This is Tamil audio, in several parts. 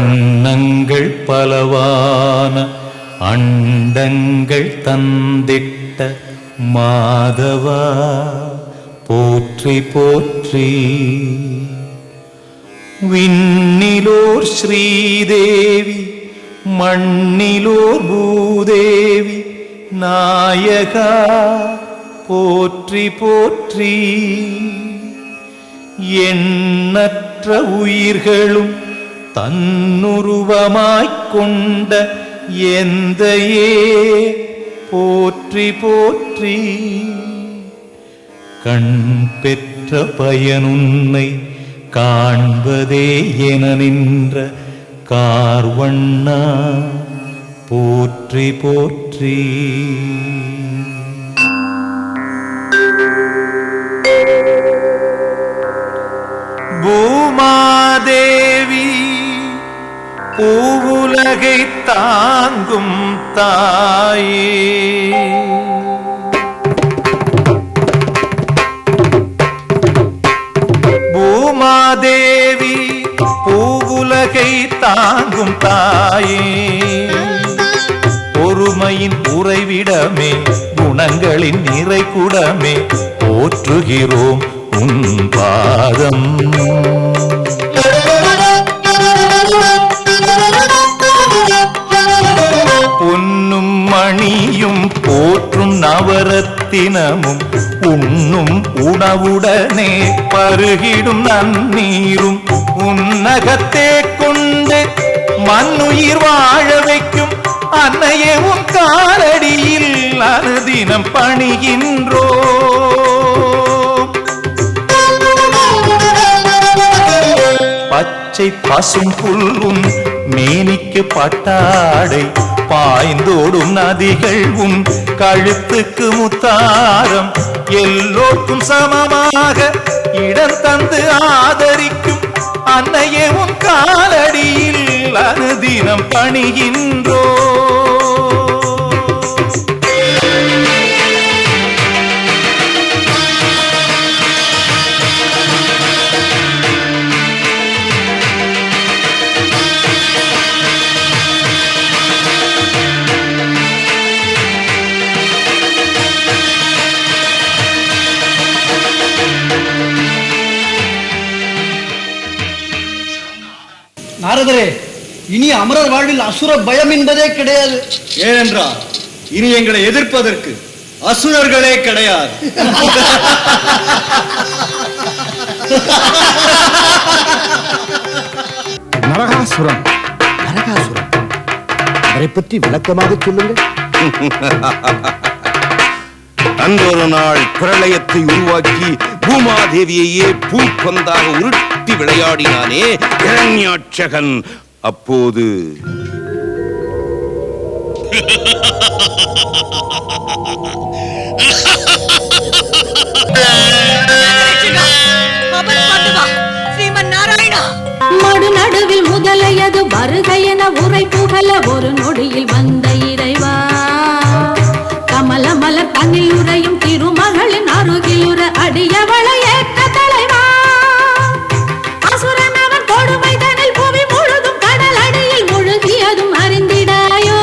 அன்னங்கள் பலவான அண்டங்கள் தந்திட்ட மாதவா போற்றி போற்றி. விண்ணிலோர் ஸ்ரீதேவி மண்ணிலோர் பூதேவி நாயகா போற்றி போற்றி. எண்ணற்ற உயிர்களும் தன்னுருவமாய்க்கொண்ட எந்தையே போற்றி போற்றி. கண் பெற்ற பயனுன்னை காண்பதே என நின்ற கார்வண்ணா போற்றி போற்றி. பூமாதேவி பூவுலகை தாங்கும் தாயே, பூமாதேவி பூவுலகை தாங்கும் தாயே, பொறுமையின் உறைவிடமே குணங்களின் நிறைகுடமே போற்றுகிறோம் உன் பாதம். பொன்னும் மணியும் போற்றும் நவரத்தினமும் உண்ணும் உணவுடனே பருகிடும் நன்னீரும் உன்னகத்தே கொண்டு மண்ணுயிர் வாழ வைக்கும் அன்னையே உன் காலடியில் அனுதினம் பணிகின்றோ. பச்சை பசும் புல்லும் மேனிக்கு பட்டாடை பாய்ந்தோடும் நதிகள் உன் கழுத்துக்கு முத்தாரம் எல்லோருக்கும் சமமாக இடம் தந்து ஆதரிக்கும் அன்னையே உன் காலடியில் அனுதினம் பணிகின்றோ. நாரதரே, இனி அமரர் வாழ்வில் அசுர பயம் என்பதே கிடையாது. ஏனென்றால் இனி எங்களை எதிர்ப்பதற்கு அசுரர்களே கிடையாது. நரகாசுரன் நரகாசுரன் அவரை பற்றி விளக்கமாக சொல்லுங்கள். அன்றொரு நாள் பிரளயத்தை உருவாக்கி பூமாதேவியையே பூப்பந்தாக உருட்டி விளையாடினானே இரண்யாட்சகன். அப்போது மடு நடுவில் முதலையது வருகையென உரை புகழ ஒரு நொடியில் வந்த இறைவா, கமல மலர் தன்னில் உரையும் திருமகளின் அருகிலுற அடியவளை ஏற்ற தலைவா. அசுரன் அவன் கொடுமை தனில் புவி முழுதும் கடல் அடியில் முழுகியதும் அறிந்திடாயோ.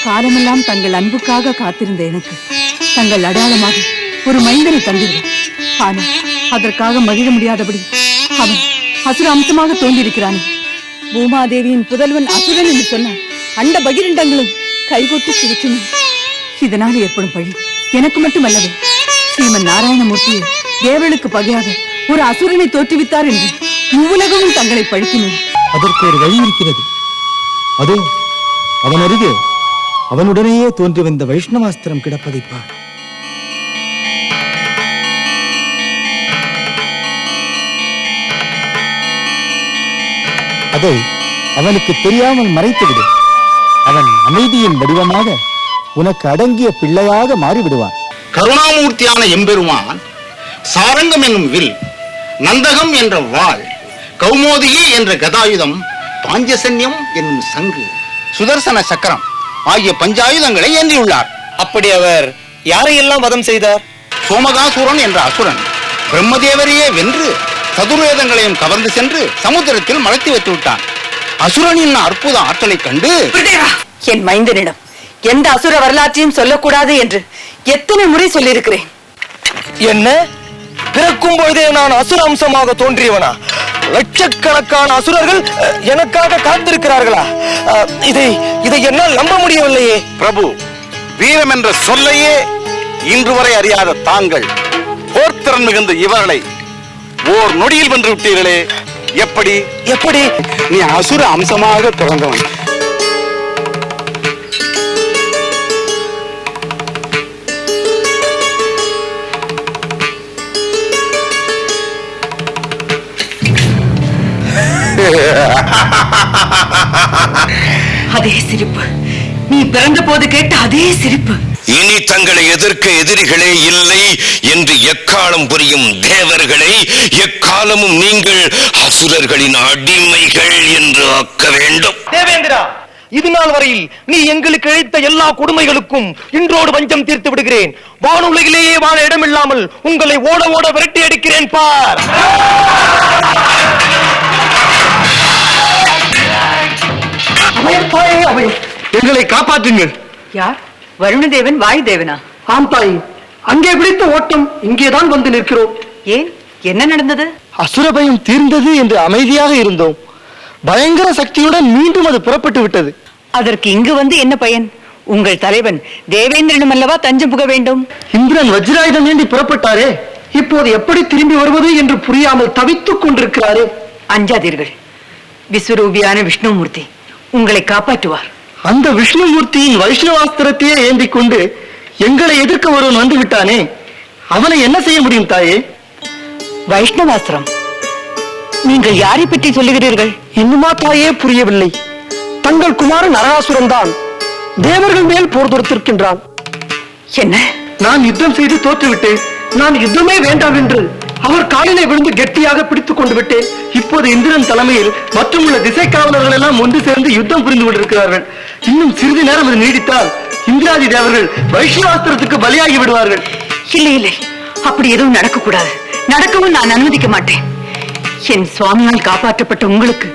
காலமெல்லாம் தங்கள் அன்புக்காக காத்திருந்த எனக்கு தங்கள் அடையாளமாக ஒரு மைந்தனை தந்தீர்கள். ஆனால் அதற்காக மகிழ முடியாதபடி அவன் அசுர அம்சமாக தோன்றியிருக்கிறான். பூமாதேவியின் புதல்வன் அசுரன் என்று சொன்னான் அண்ட பகிரண்டங்களும் கைகொட்டு சிரிக்கும். இதனால் ஏற்படும் பழி எனக்கு மட்டுமல்லவே ஸ்ரீமன் நாராயணமூர்த்தியை தேவளுக்கு பகையாக ஒரு அசுரனை தோற்றுவித்தார் என்று இவ்வுலகமும் தங்களை பழிக்குமே. அதற்கு ஒரு வழி இருக்கிறது. அதோ அவன் அருகே அவனுடனேயே தோன்றி வந்த வைஷ்ணவாஸ்திரம் கிடப்பதை பார். அதை அவனுக்கு தெரியாமல் மறைத்துவிடு. அவன் அமைதியின் வடிவமாக உனக்கு அடங்கிய பிள்ளையாக மாறிவிடுவான். கருணாமூர்த்தியான எம்பெருமான் சாரங்கம் என்னும் வில், நந்தகம் என்ற வாள், கௌமோதிகி என்ற கதாயுதம், பாஞ்சசன்யம் என்னும் சங்கு, சுதர்சன சக்கரம் ஆகிய பஞ்சாயுதங்களை ஏந்தியுள்ளார். அப்படி அவர் யாரையெல்லாம் வதம் செய்தார்? சோமகாசுரன் என்ற அசுரன் பிரம்மதேவரையே வென்று சதுர்வேதங்களையும் கவர்ந்து சென்று சமுத்திரத்தில் மறைத்து வைத்து விட்டான். அசுரனின் அற்புத ஆற்றலை கண்டு என் மைந்தனிடம் எந்த அசுர வரலாற்றையும் சொல்லக்கூடாது என்று எத்தனை முறை சொல்லியிருக்கிறேன். என்ன, பிறக்கும் பொழுதே நான் அசுர அம்சமாக தோன்றியவனா? லட்சக்கணக்கான அசுரர்கள் எனக்காக காத்திருக்கிறார்களா? இதை என்னால் நம்ப முடியவில்லையே. பிரபு, வீரம் என்ற சொல்லையே இன்று வரை அறியாத தாங்கள் போர்த்திறன் மிகுந்த இவர்களை ஓர் நொடியில் வென்று விட்டீர்களே. எப்படி எப்படி? நீ அசுர அம்சமாக பிறந்தவன். அதே சிரிப்பு, நீ பிறந்த போது கேட்ட அதே சிரிப்பு. இனி தங்களை எதிர்க்க எதிரிகளே இல்லை என்று எக்காலம் புரியும் தேவர்களை எக்காலமும் நீங்கள் அசுரர்களின் அடிமைகள் என்று ஆக்க வேண்டும். தேவேந்திரா, இது நாள் வரையில் நீ எங்களுக்கு இழைத்த எல்லா கொடுமைகளுக்கும் இன்றோடு வஞ்சம் தீர்த்து விடுகிறேன். வானுலகிலேயே வாழ இடமில்லாமல் உங்களை ஓட ஓட விரட்டி அடிக்கிறேன் பார். எங்களை காப்பாற்றுங்கள். யார்? வருணதேவன் வாயுதேவனா? ஆம் தாயி, அங்கே பிடித்த ஓட்டம் இங்கேதான் வந்து நிற்கிறோம். ஏன், என்ன நடந்தது? அசுரபயம் தீர்ந்தது என்று அமைதியாக இருந்தோம். பயங்கர சக்தியுடன் மீண்டும் அது புறப்பட்டு விட்டது. அதற்கு இங்கு வந்து என்ன பயன்? உங்கள் தலைவன் தேவேந்திரனும் அல்லவா தஞ்சம் புக வேண்டும். இந்திரன் வஜ்ராயுதம் ஏந்தி புறப்பட்டாரே, இப்போது எப்படி திரும்பி வருவது என்று புரியாமல் தவித்துக் கொண்டிருக்கிறாரே. அஞ்சாதீர்கள், விஸ்வரூபியான விஷ்ணுமூர்த்தி உங்களை காப்பாற்றுவார். அந்த விஷ்ணுமூர்த்தியின் வைஷ்ணவாஸ்திரத்தையே ஏந்திக் கொண்டு எங்களை எதிர்க்க ஒருவன் வந்து விட்டானே, அவனை என்ன செய்ய முடியும் தாயே? வைஷ்ணவாஸ்திரம்? நீங்கள் யாரை பற்றி சொல்லுகிறீர்கள்? இன்னுமா தாயே புரியவில்லை? தங்கள் குமாரன் நரகாசுரன் தான் தேவர்கள் மேல் போர் தொடுத்திருக்கின்றான். என்ன? நான் யுத்தம் செய்து தோற்றுவிட்டேன். நான் யுத்தமே வேண்டாம் என்று அவர் காலிலே விழுந்து கெட்டியாக பிடித்துக் கொண்டு விட்டேன். இப்போது இந்திரன் தலைமையில் மற்றும் உள்ள திசை காவலர்கள் எல்லாம் ஒன்று சேர்ந்து யுத்தம் புரிந்து கொண்டிருக்கிறார்கள். இன்னும் சிறிது நேரம் இது நீடித்தால் இந்திராதி தேவர்கள் வைஷ்ணவாஸ்திரத்துக்கு பலியாகி விடுவார்கள். இல்லை இல்லை, அப்படி எதுவும் நடக்கக்கூடாது. நடக்கவும் நான் அனுமதிக்க மாட்டேன். என் சுவாமியால் காப்பாற்றப்பட்ட உங்களுக்கு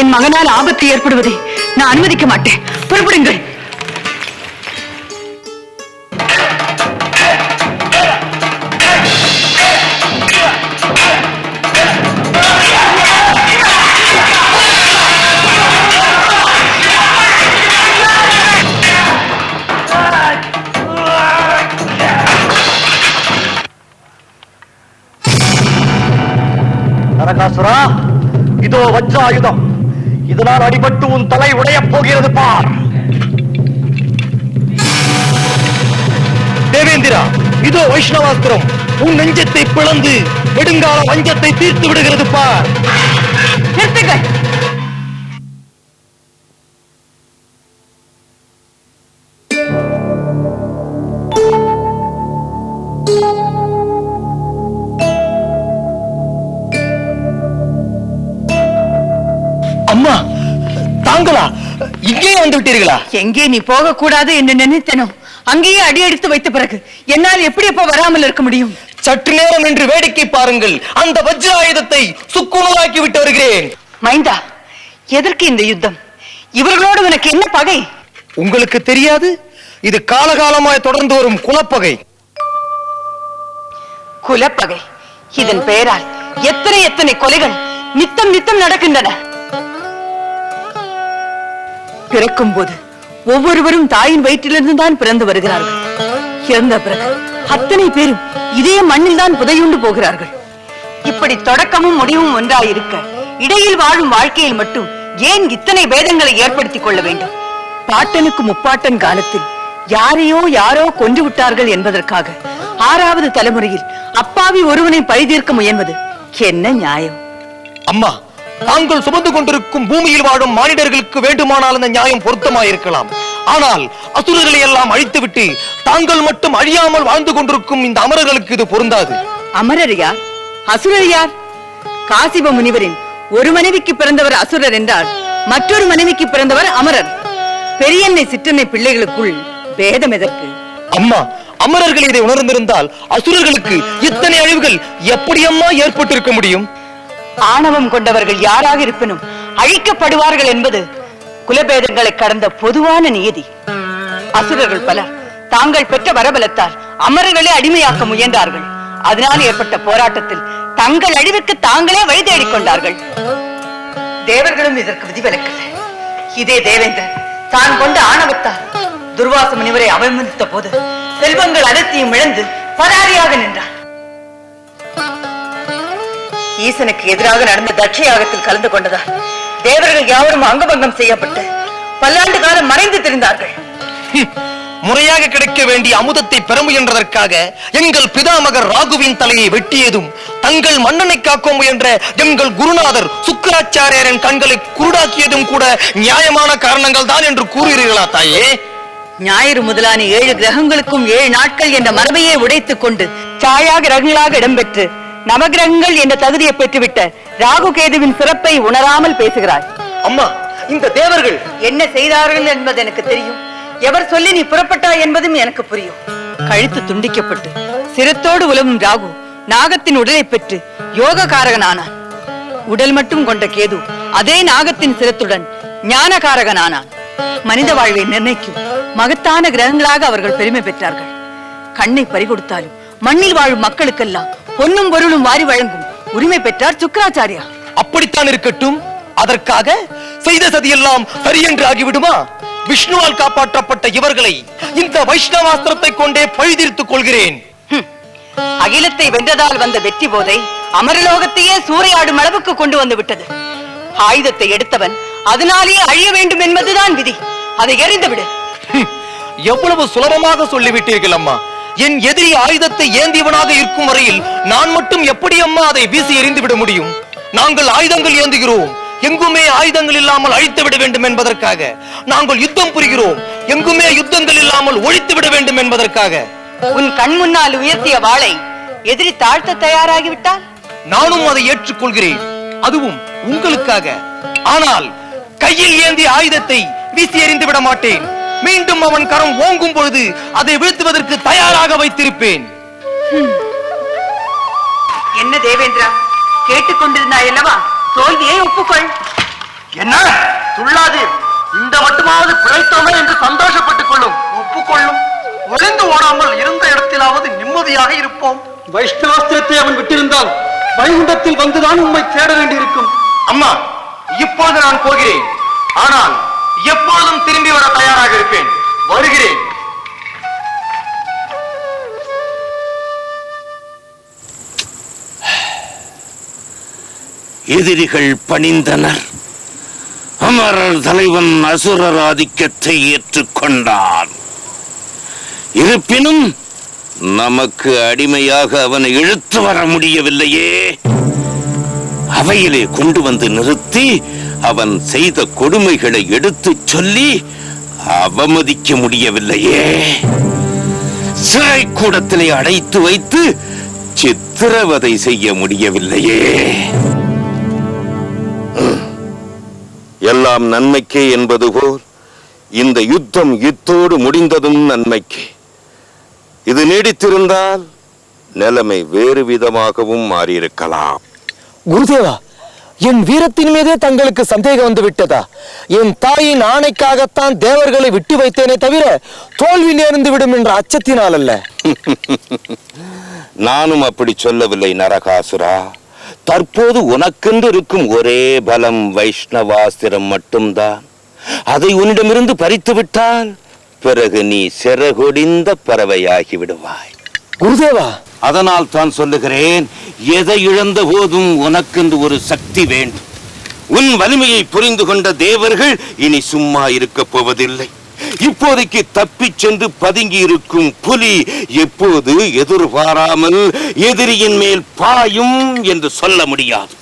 என் மகனால் ஆபத்து ஏற்படுவதை நான் அனுமதிக்க மாட்டேன். புறப்படுங்கள். நரகாசுரா, இதோ வஜ்ராயுதம். இதனால் அடிபட்டு உன் தலை உடையப் போகிறது பார். தேவேந்திரா, இதோ வைஷ்ணவாஸ்திரம் உன் நெஞ்சத்தை பிளந்து நெடுங்கால வஞ்சத்தை தீர்த்து விடுகிறது பார். நிறுத்துங்கள். அம்மா, தாங்களா இங்கே வந்து விட்டீர்களா? எங்கே நீ போக கூடாது என்று நினைத்தனோ அங்கேயே அடி எடுத்து வைத்த பிறகு என்னால் எப்படி எப்ப வராமல் இருக்க முடியும்? சற்று நேரம் என்று வேடிக்கை பாருங்கள். அந்த வஜ்ராயுதத்தை சுக்குநூறாக்கி விட்டு வருகிறேன். மைந்தா, எதற்கு இந்த யுத்தம்? இவர்களோடு உனக்கு என்ன பகை? உங்களுக்கு தெரியாது? இது காலகாலமாய் தொடர்ந்து வரும் குலப்பகை. குலப்பகை. இதன் பெயரால் எத்தனை எத்தனை கொலைகள் நித்தம் நித்தம் நடக்கின்றன. பிறக்கும் போது ஒவ்வொருவரும் தாயின் வயிற்றிலிருந்து தான் பிறந்து வருகிறார்கள். இறந்த பிறகு அத்தனை பேரும் இதே மண்ணில் தான் புதையுண்டு போகிறார்கள். இப்படி தொடக்கமும் முடிவும் ஒன்றாயிருக்க இடையில் வாழும் வாழ்க்கையில் மட்டும் ஏன் இத்தனை பேதங்களை ஏற்படுத்திக் கொள்ள வேண்டும்? பாட்டனுக்கு முப்பாட்டன் காலத்தில் யாரோ கொன்று விட்டார்கள் என்பதற்காக 6வது தலைமுறையில் அப்பாவி ஒருவனை பழிதீர்க்க முயன்றது என்ன நியாயம்? அம்மா, தாங்கள் சுமந்து கொண்டிருக்கும் பூமியில் வாழும் மானிடர்களுக்கு வேண்டுமானால் அந்த நியாயம் பொருத்தமாயிருக்கலாம். ஆனால் அசுரர்களை எல்லாம் அழித்துவிட்டு தாங்கள் மட்டும் அழியாமல் வாழ்ந்து கொண்டிருக்கும் இந்த அமரர்களுக்கு இது பொருந்தாது. அமரர் யார்? அசுரர் யார்? காசிப முனிவரின் ஒரு மனைவிக்கு பிறந்தவர் அசுரர் என்றால் மற்றொரு மனைவிக்கு பிறந்தவர் அமரர். பெரியன்னை சிற்றன்னை பிள்ளைகளுக்குள் பேதம் எதற்கு? அம்மா, அமரர்கள் இதை உணர்ந்திருந்தால் அசுரர்களுக்கு இத்தனை அழிவுகள் எப்படி அம்மா ஏற்பட்டிருக்க முடியும்? ஆணவம் கொண்டவர்கள் யாராக இருப்பினும் அழிக்கப்படுவார்கள் என்பது குலபேதங்களை கடந்த பொதுவான நியதி. அசுரர்கள் பலர் தாங்கள் பெற்ற வரபலத்தால் அமரர்களை அடிமையாக்க முயன்றார்கள். அதனால் ஏற்பட்ட போராட்டத்தில் தங்கள் அழிவுக்கு தாங்களே வழி தேடிக் கொண்டார்கள். தேவர்களும் இதற்கு விதிவிலக்கல்ல. இதே தேவேந்திரன் தான் கொண்ட ஆணவத்தால் துர்வாச முனிவரை அவமதித்த போது செல்வங்கள் அனைத்தையும் இழந்து பராரியாக நின்றார். ஈசனுக்கு எதிராக நடந்த தட்ச யாகத்தில் கலந்து கொண்டதால் தேவர்கள் யாவரும் அங்கபங்கம் செய்யப்பட்டு பல்லாண்டு காலம் மறைந்து திரிந்தார்கள். முறையாக கிடைக்க வேண்டிய அமுதத்தை பெற முயன்றதற்காக எங்கள் பிதாமகர் ராகுவின் தலையை வெட்டியதும் தங்கள் மன்னனை காக்க முயன்ற எங்கள் குருநாதர் சுக்கராச்சாரியரின் கண்களை குருடாக்கியதும் கூட நியாயமான காரணங்கள் தான் என்று கூறுகிறீர்களா தாயே? ஞாயிறு முதலான 7 கிரகங்களுக்கும் 7 நாட்கள் என்ற மரபையை உடைத்துக் கொண்டு சாயா கிரகங்களாக இடம்பெற்று நவகிரகங்கள் என்ற தகுதியை பெற்றுவிட்ட ராகு கேதுவின் சிறப்பை உணராமல் பேசுகிறாய். அம்மா, இந்த தேவர்கள் என்ன செய்தார்கள் என்பது எனக்கு தெரியும். எவர் சொல்லி நீ புறப்பட்டாய் என்பதும் எனக்கு புரியும். கழுத்து துண்டிக்கப்பட்டு சிரத்தோடு உலவும் ராகு நாகத்தின் உடலை பெற்று யோககாரகனானான். உடல் மட்டும் கொண்ட கேது அதே நாகத்தின் சிரத்துடன் ஞானகாரகனானான். மனித வாழ்வை நிர்ணயிக்கும் மகத்தான கிரகங்களாக அவர்கள் பெருமை பெற்றார்கள். கண்ணை பறிகொடுத்தாலும் மண்ணில் வாழும் மக்களுக்கெல்லாம் பொன்னும் பொருளும் வாரி வழங்கும் உரிமை பெற்றார் சுக்கராச்சாரியா. அப்படித்தான் இருக்கட்டும். அதற்காக செய்த சதியெல்லாம் சரியென்று ஆகிவிடுமா? விஷ்ணுவால் காப்பாற்றப்பட்ட இவர்களை இந்த வைஷ்ணவாஸ்திரத்தை கொண்டே பழிதீர்த்துக் கொள்கிறேன். அகிலத்தை வென்றதால் வந்த வெற்றி போதை அமரலோகத்தையே சூறையாடும் அளவுக்கு கொண்டு வந்து விட்டது. ஆயுதத்தை எடுத்தவன் அதனாலேயே அழிய வேண்டும் என்பதுதான் விதி. அதை எறிந்துவிடு. எவ்வளவு சுலபமாக சொல்லிவிட்டீர்கள் அம்மா. என் எதிரி ஆயுதத்தை ஏந்தியவனாக இருக்கும் வரையில் நான் மட்டும் எப்படி அம்மா அதை வீசி எறிந்து விட முடியும்? நாங்கள் ஆயுதங்கள் ஏந்துகிறோம், எங்குமே ஆயுதங்கள் இல்லாமல் அழித்து விட வேண்டும் என்பதற்காக. நாங்கள் யுத்தம் புரிகிறோம், எங்குமே யுத்தங்கள் இல்லாமல் ஒழித்து விட வேண்டும் என்பதற்காக. உன் கண் முன்னால் உயர்த்திய வாளை எதிரி தாழ்த்த தயாராகிவிட்டால் நானும் அதை ஏற்றுக்கொள்கிறேன், அதுவும் உங்களுக்காக. ஆனால் கையில் ஏந்திய ஆயுதத்தை வீசி எறிந்து விட மாட்டேன். மீண்டும் அவன் கரம் ஓங்கும் பொழுது அதை வீழ்த்துவதற்கு தயாராக வைத்திருப்பேன். என்ன தேவேந்திரா, கேட்டுக்கொண்டிருந்தாய் அல்லவா? தோல்வியை ஒப்புக்கொள். என்ன துள்ளாது, இந்த மட்டுமாவது பிழைத்தோமே என்று சந்தோஷப்பட்டுக் கொள்ளும். ஒப்புக்கொள்ளும். ஒளிந்து ஓடாமல் இருந்த இடத்திலாவது நிம்மதியாக இருப்போம். வைஷ்ணவாஸ்திரத்தை அவன் விட்டிருந்தால் வைகுண்டத்தில் வந்துதான் உண்மை தேட வேண்டியிருக்கும். அம்மா, இப்போது நான் போகிறேன். ஆனால் எப்பொழுதும் திரும்பி வர தயாராக இருப்பேன். வருகிறேன். எதிரிகள் பணிந்தனர். அமரர் தலைவன் அசுரர் ஆதிக்கத்தை ஏற்றுக்கொண்டான். இருப்பினும் நமக்கு அடிமையாக அவனை இழுத்து வர முடியவில்லையே. அவையிலே கொண்டு வந்து நிறுத்தி அவன் செய்த கொடுமைகளை எடுத்துச் சொல்லி அவமதிக்க முடியவில்லையே. சிறை கூடத்திலே அடைத்து வைத்து சித்திரவதை செய்ய முடியவில்லையே. எல்லாம் நன்மைக்கே என்பது போல் இந்த யுத்தம் இத்தோடு முடிந்ததும் நன்மைக்கே. இது நீடித்திருந்தால் நிலைமை வேறு விதமாகவும் மாறியிருக்கலாம். குருதேவா, என் வீரத்தின் மீதே தங்களுக்கு சந்தேகம் வந்து விட்டதா? என் தாயின் ஆணைக்காகத்தான் தேவர்களை விட்டு வைத்தேனே தவிர தோல்வி நேர்ந்து விடும் என்ற அச்சத்தினால் அல்ல. நானும் அப்படி சொல்லவில்லை நரகாசுரா. தற்போது உனக்கென்று இருக்கும் ஒரே பலம் வைஷ்ணவாஸ்திரம் மட்டும்தான். அதை உன்னிடமிருந்து பறித்து விட்டால் பிறகு நீ சிறகொடிந்த பறவையாகி விடுவாய். குருதேவா, அதனால் தான் சொல்லுகிறேன், எதை இழந்த போதும் உனக்கென்று ஒரு சக்தி வேண்டும். உன் வலிமையை புரிந்து கொண்ட தேவர்கள் இனி சும்மா இருக்க போவதில்லை. இப்போதைக்கு தப்பிச் சென்று பதுங்கி இருக்கும் புலி எப்போது எதிர்பாராமல் எதிரியின் மேல் பாயும் என்று சொல்ல முடியாது.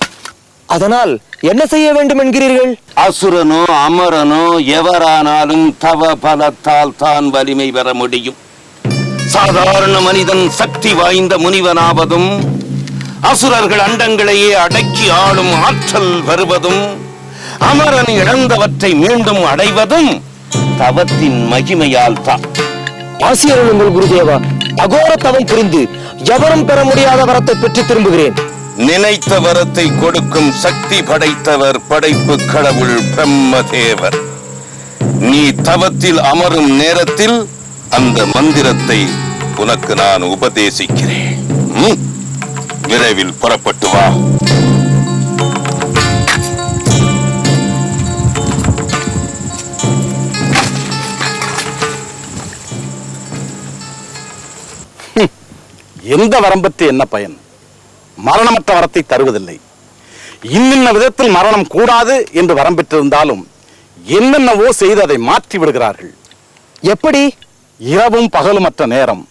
அதனால் என்ன செய்ய வேண்டும் என்கிறீர்கள்? அசுரனோ அமரனோ எவரானாலும் தவ பலத்தால் தான் வலிமை பெற முடியும். சாதாரண மனிதன் சக்தி வாய்ந்த முனிவனாவதும், அசுரர்கள் அண்டங்களையே அடக்கி ஆளும் ஆற்றல் வருவதும், அமரன் இழந்தவற்றை மீண்டும் அடைவதும் தவத்தின் மகிமையால் தான். ஆசிரியர்கள் குருதேவா, அகோர தவம் புரிந்து எவரும் பெற முடியாத வரத்தை பெற்று திரும்புகிறேன். நினைத்த வரத்தை கொடுக்கும் சக்தி படைத்தவர் படைப்பு கடவுள் பிரம்மதேவர். நீ தவத்தில் அமரும் நேரத்தில் அந்த மந்திரத்தை உனக்கு நான் உபதேசிக்கிறேன். விரைவில் புறப்பட்டு வா. எந்த வரம் பற்றி என்ன பயன்? மரணமற்ற வரத்தை தருவதில்லை. இன்னின்ன விதத்தில் மரணம் கூடாது என்று வரம் பெற்றிருந்தாலும் என்னென்னவோ செய்து அதை மாற்றி விடுகிறார்கள். எப்படி? இரவும் பகலுமற்ற நேரம்,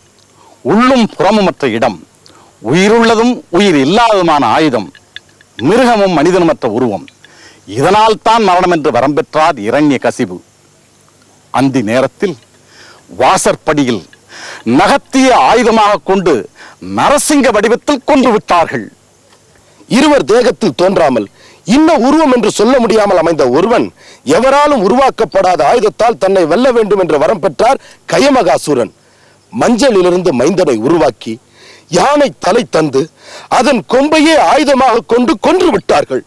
உள்ளும் புறமுமற்ற இடம், உயிருள்ளதும் உயிர் இல்லாததுமான ஆயுதம், மிருகமும் மனிதனுமற்ற உருவம். இதனால் தான் மரணம் என்று வரம் பெற்றார் இரண்யகசிபு. அந்தி நேரத்தில் வாசற்படியில் நகத்திய ஆயுதமாக கொண்டு நரசிங்க வடிவத்தில் கொன்று விட்டார்கள். இருவர் தேகத்தில் தோன்றாமல் இன்ன உருவம் என்று சொல்ல முடியாமல் அமைந்த ஒருவன் எவராலும் உருவாக்கப்படாத ஆயுதத்தால் தன்னை வெல்ல வேண்டும் என்று வரம் பெற்றார் கயமகாசூரன். மஞ்சளிலிருந்து மைந்தனை உருவாக்கி யானை தலை தந்து அதன் கொம்பையே ஆயுதமாக கொண்டு கொன்று விட்டார்கள்.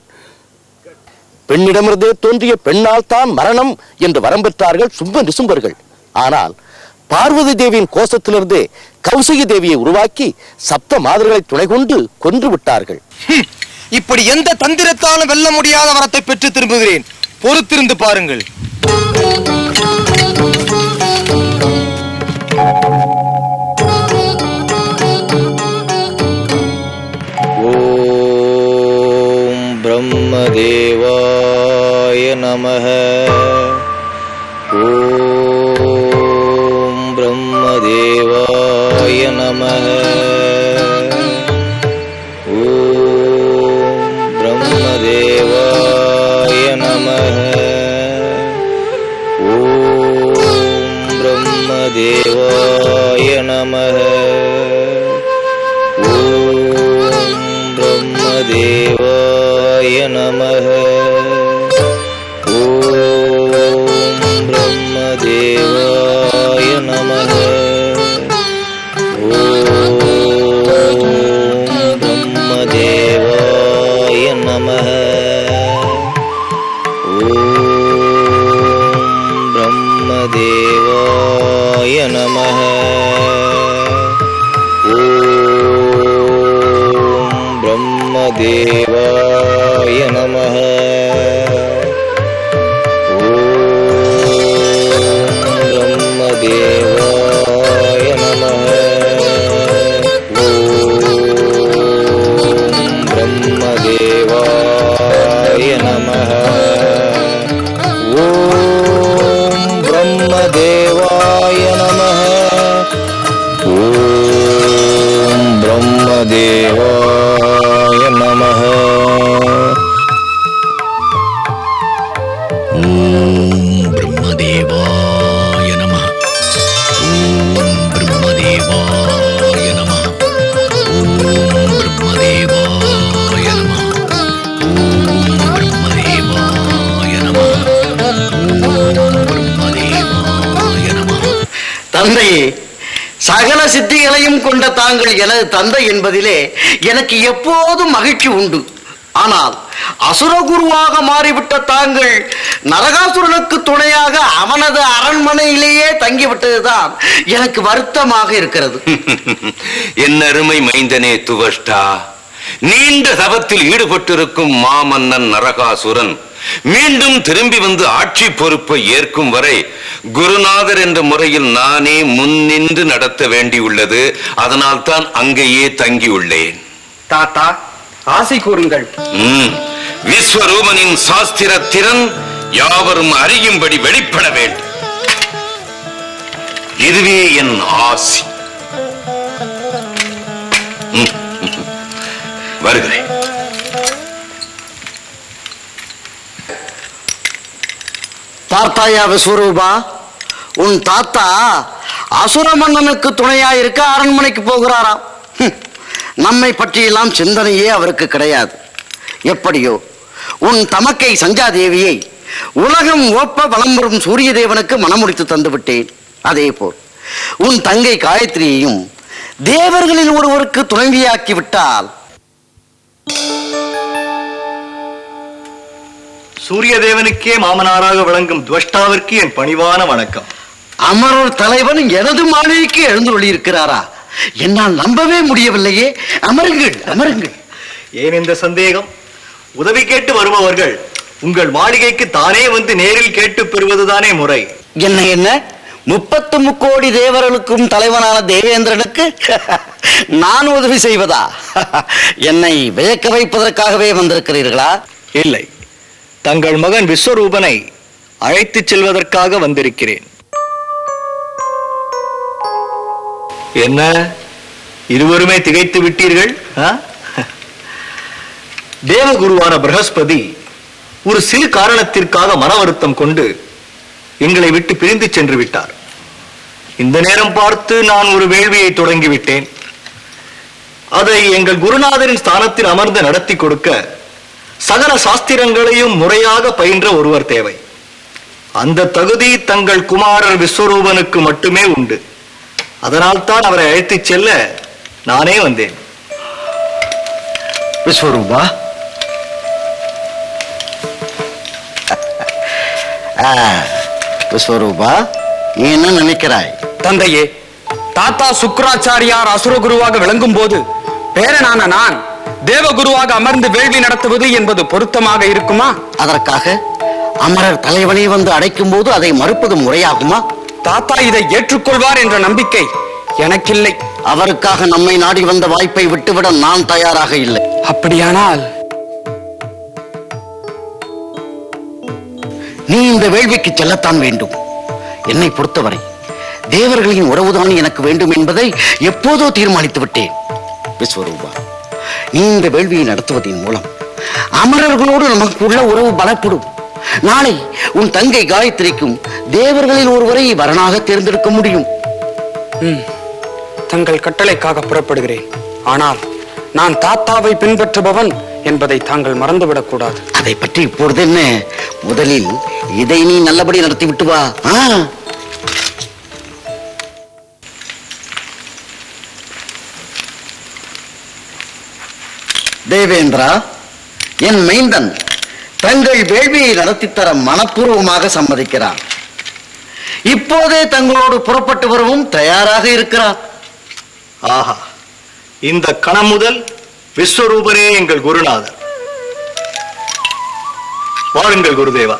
பெண்ணிடமிருந்தே தோன்றிய பெண்ணால் தான் மரணம் என்று வரம் பெற்றார்கள் சும்ப நிசும்பர்கள். ஆனால் பார்வதி தேவியின் கோஷத்திலிருந்தே கௌசகி தேவியை உருவாக்கி சப்த மாதர்களை துணை கொண்டு கொன்று விட்டார்கள். இப்படி எந்த தந்திரத்தாலும் வெல்ல முடியாத வரத்தை பெற்று திரும்புகிறேன். பொறுத்திருந்து பாருங்கள். ஓம் பிரம்மதேவாய நமஹ. ஓம் பிரம்மதேவாய நமஹ. ஓம் பிரம்மதேவாய நமஹ. ஓம் பிரம்மதேவாய நமஹ. ஓம் பிரம்மதேவாய நமஹ. ஓம் பிரம்மதேவாய நமஹ. பிரம்மதேவாய நமஹ. தந்தையே, சகல சித்திகளையும் கொண்ட தாங்கள் எனது தந்தை என்பதிலே எனக்கு எப்போதும் மகிழ்ச்சி உண்டு. ஆனால் அசுரகுருவாக மாறிவிட்ட தாங்கள் நரகாசுரனுக்கு துணையாக அவனது அரண்மனையிலேயே தங்கிவிட்டதுதான் எனக்கு வருத்தமாக இருக்கிறது. என் அருமை மைந்தனே துவஷ்டா, நீண்ட தவத்தில் ஈடுபட்டிருக்கும் மாமன்னன் நரகாசுரன் மீண்டும் திரும்பி வந்து ஆட்சி பொறுப்பை ஏற்கும் வரை குருநாதர் என்ற முறையில் நானே முன்னின்று நடத்த வேண்டியுள்ளது. அதனால் தான் அங்கேயே தங்கியுள்ளேன். தாத்தா, ஆசை கூறுங்கள். விஸ்வரூபனின் சாஸ்திர திறன் யாவரும் அறியும்படி வெளிப்பட வேண்டும். இதுவே என் ஆசி. வருகிறேன். பார்த்தாயா விஸ்வரூபா, உன் தாத்தா அசுர மன்னனுக்கு துணையா இருக்க அரண்மனைக்கு போகிறாராம். நம்மை பற்றியெல்லாம் சிந்தனையே அவருக்கு கிடையாது. எப்படியோ உன் தமக்கை சஞ்சாதேவியை உலகம் ஓப்ப வலம் வரும் சூரிய தேவனுக்கு மனமுடித்து தந்து விட்டேன். அதே போல் உன் தங்கை காயத்ரியையும் தேவர்களில் ஒருவருக்கு துணைவியாக்கி விட்டால் சூரிய தேவனுக்கே மாமனாராக விளங்கும் துவஷ்டாவிற்கு என் பணிவான வணக்கம். அமரர் தலைவன் எனது மாளிகைக்கு எழுந்துள்ளி இருக்கிறாரா? என்னால் நம்பவே முடியவில்லையே. அமருங்கள், அமருங்கள். ஏன் இந்த சந்தேகம்? உதவி கேட்டு வருபவர்கள் உங்கள் மாளிகைக்கு தானே வந்து நேரில் கேட்டு பெறுவதுதானே முறை. என்ன என்ன 33 கோடி தேவர்களுக்கும் தலைவனான தேவேந்திரனுக்கு நான் உதவி செய்வதா? என்னை வியக்க வைப்பதற்காகவே வந்திருக்கிறீர்களா? இல்லை, தங்கள் மகன் விஸ்வரூபனை அழைத்துச் செல்வதற்காக வந்திருக்கிறேன். என்ன, இருவருமே திகைத்து விட்டீர்கள்? தேவகுருவான பிரகஸ்பதி ஒரு சிறு காரணத்திற்காக மன வருத்தம் கொண்டு எங்களை விட்டு பிரிந்து சென்று விட்டார். இந்த நேரம் பார்த்து நான் ஒரு வேள்வியை தொடங்கிவிட்டேன். அதை எங்கள் குருநாதரின் ஸ்தானத்தில் அமர்ந்து நடத்தி கொடுக்க சகல சாஸ்திரங்களையும் முறையாக பயின்ற ஒருவர் தேவை. அந்த தகுதி தங்கள் குமாரர் விஸ்வரூபனுக்கு மட்டுமே உண்டு. அதனால் தான் அவரை அழைத்துச் செல்ல நானே வந்தேன். விஸ்வரூபா, விஸ்வரூபா, நீ என்ன நினைக்கிறாய்? தந்தையே, தாத்தா சுக்கராச்சாரியார் அசுரகுருவாக விளங்கும் போது பேரனான நான் தேவகுருவாக அமர்ந்து வேள்வி நடத்துவது என்பது பொருத்தமாக இருக்குமா? அதற்காக அமரர் தலைவனை வந்து அடைக்கும் போது அதை மறுப்பது முறையாகுமா? தாத்தா இதை ஏற்றுக்கொள்வார் என்ற நம்பிக்கை எனக்கில்லை. அவருக்காக நம்மை நாடி வந்த வாய்ப்பை விட்டுவிட நான் தயாராக இல்லை. அப்படியானால் நீ இந்த வேள்விக்கு செல்லத்தான் வேண்டும். என்னை பொறுத்தவரை தேவர்களின் உறவுதான் எனக்கு வேண்டும் என்பதை எப்போதோ தீர்மானித்து விட்டேன். விஸ்வரூபா, நீ இந்த வேள்வியை நடத்துவதன் மூலம் அமரர்களோடு நமக்கு உள்ள உறவு பலப்படும். நாளை உன் தங்கை காயத்ரிக்கும் தேவர்களில் ஒருவரை வரனாக தேர்ந்தெடுக்க முடியும். தங்கள் கட்டளைக்காக புறப்படுகிறேன். ஆனால் நான் தாத்தாவை பின்பற்றுபவன் என்பதை தாங்கள் மறந்துவிடக் கூடாது. அதை பற்றி இப்பொழுது என்ன, முதலில் இதை நீ நல்லபடி நடத்தி விட்டு வா. தேவேந்திரா, என் மைந்தன் தங்கள் வேள்வியை நடத்தித்தர மனப்பூர்வமாக சம்மதிக்கிறான். இப்போதே தங்களோடு புறப்பட்டு வரவும் தயாராக இருக்கிறார். ஆஹா, இந்த கணம் முதல் விஸ்வரூபரே எங்கள் குருநாதர். வாருங்கள் குருதேவா.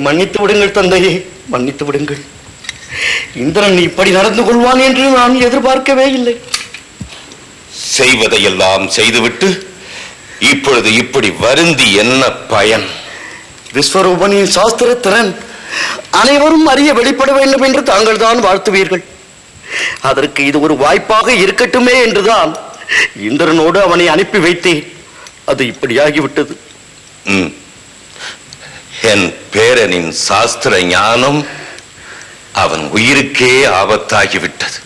மன்னித்து விடுங்கள் தந்தையே, மன்னித்து விடுங்கள். இந்திரன் இப்படி நடந்து கொள்வான் என்று நான் எதிர்பார்க்கவே இல்லை. செய்வதையெல்லாம் செய்துவிட்டு இப்பொழுது இப்படி வருந்தி என்ன பயன்? விஸ்வரூபனின் சாஸ்திர திறன் அனைவரும் அறிய வெளிப்பட வேண்டும் என்று தாங்கள் தான் வாழ்த்துவீர்கள். அதற்கு இது ஒரு வாய்ப்பாக இருக்கட்டுமே என்றுதான் இந்திரனோடு அவனை அனுப்பி வைத்தேன். அது இப்படியாகிவிட்டது. என் பேரனின் சாஸ்திர ஞானம் அவன் உயிருக்கே ஆபத்தாகிவிட்டது.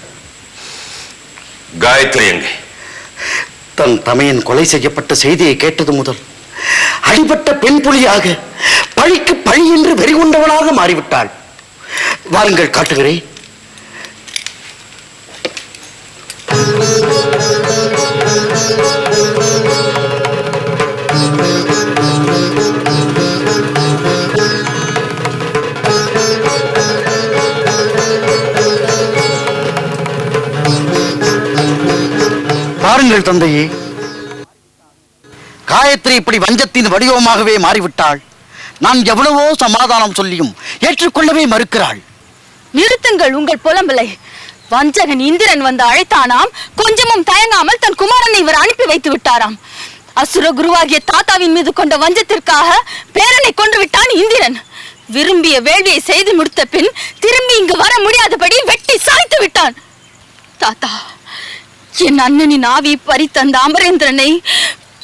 காயத்ரி எங்கே? தன் தமையன் கொலை செய்யப்பட்ட செய்தியை கேட்டது முதல் அடிபட்ட பெண் புலியாக பழிக்கு பழி என்று வெறிகொண்டவனாக மாறிவிட்டாள். வாருங்கள், காட்டுகிறேன். பாருங்கள் தந்தையே, காயத்ரி இப்படி வஞ்சத்தின் வடிவமாகவே மாறிவிட்டாள். நான் எவ்வளவோ சமாதானம் சொல்லியும் ஏற்றுக்கொள்ளவே மறுக்கிறாள். நிறுத்துங்கள் உங்கள் புலம்பலை. வஞ்சகன் இந்திரன் வந்து அழைத்தானாம். கொஞ்சமும் தயங்காமல் தன் குமாரனை இவர் அனுப்பி வைத்து விட்டாராம். அசுர குருவாகிய தாத்தாவின் மீது கொண்ட வஞ்சத்திற்காக பேரனை கொன்று விட்டான் இந்திரன். விரும்பிய வேள்வியை செய்து முடித்த பின் திரும்பி இங்கு வர முடியாதபடி வெட்டி சாய்த்து விட்டான். தாத்தா, என் அண்ணனின் ஆவி பறித்த அமரேந்திரனை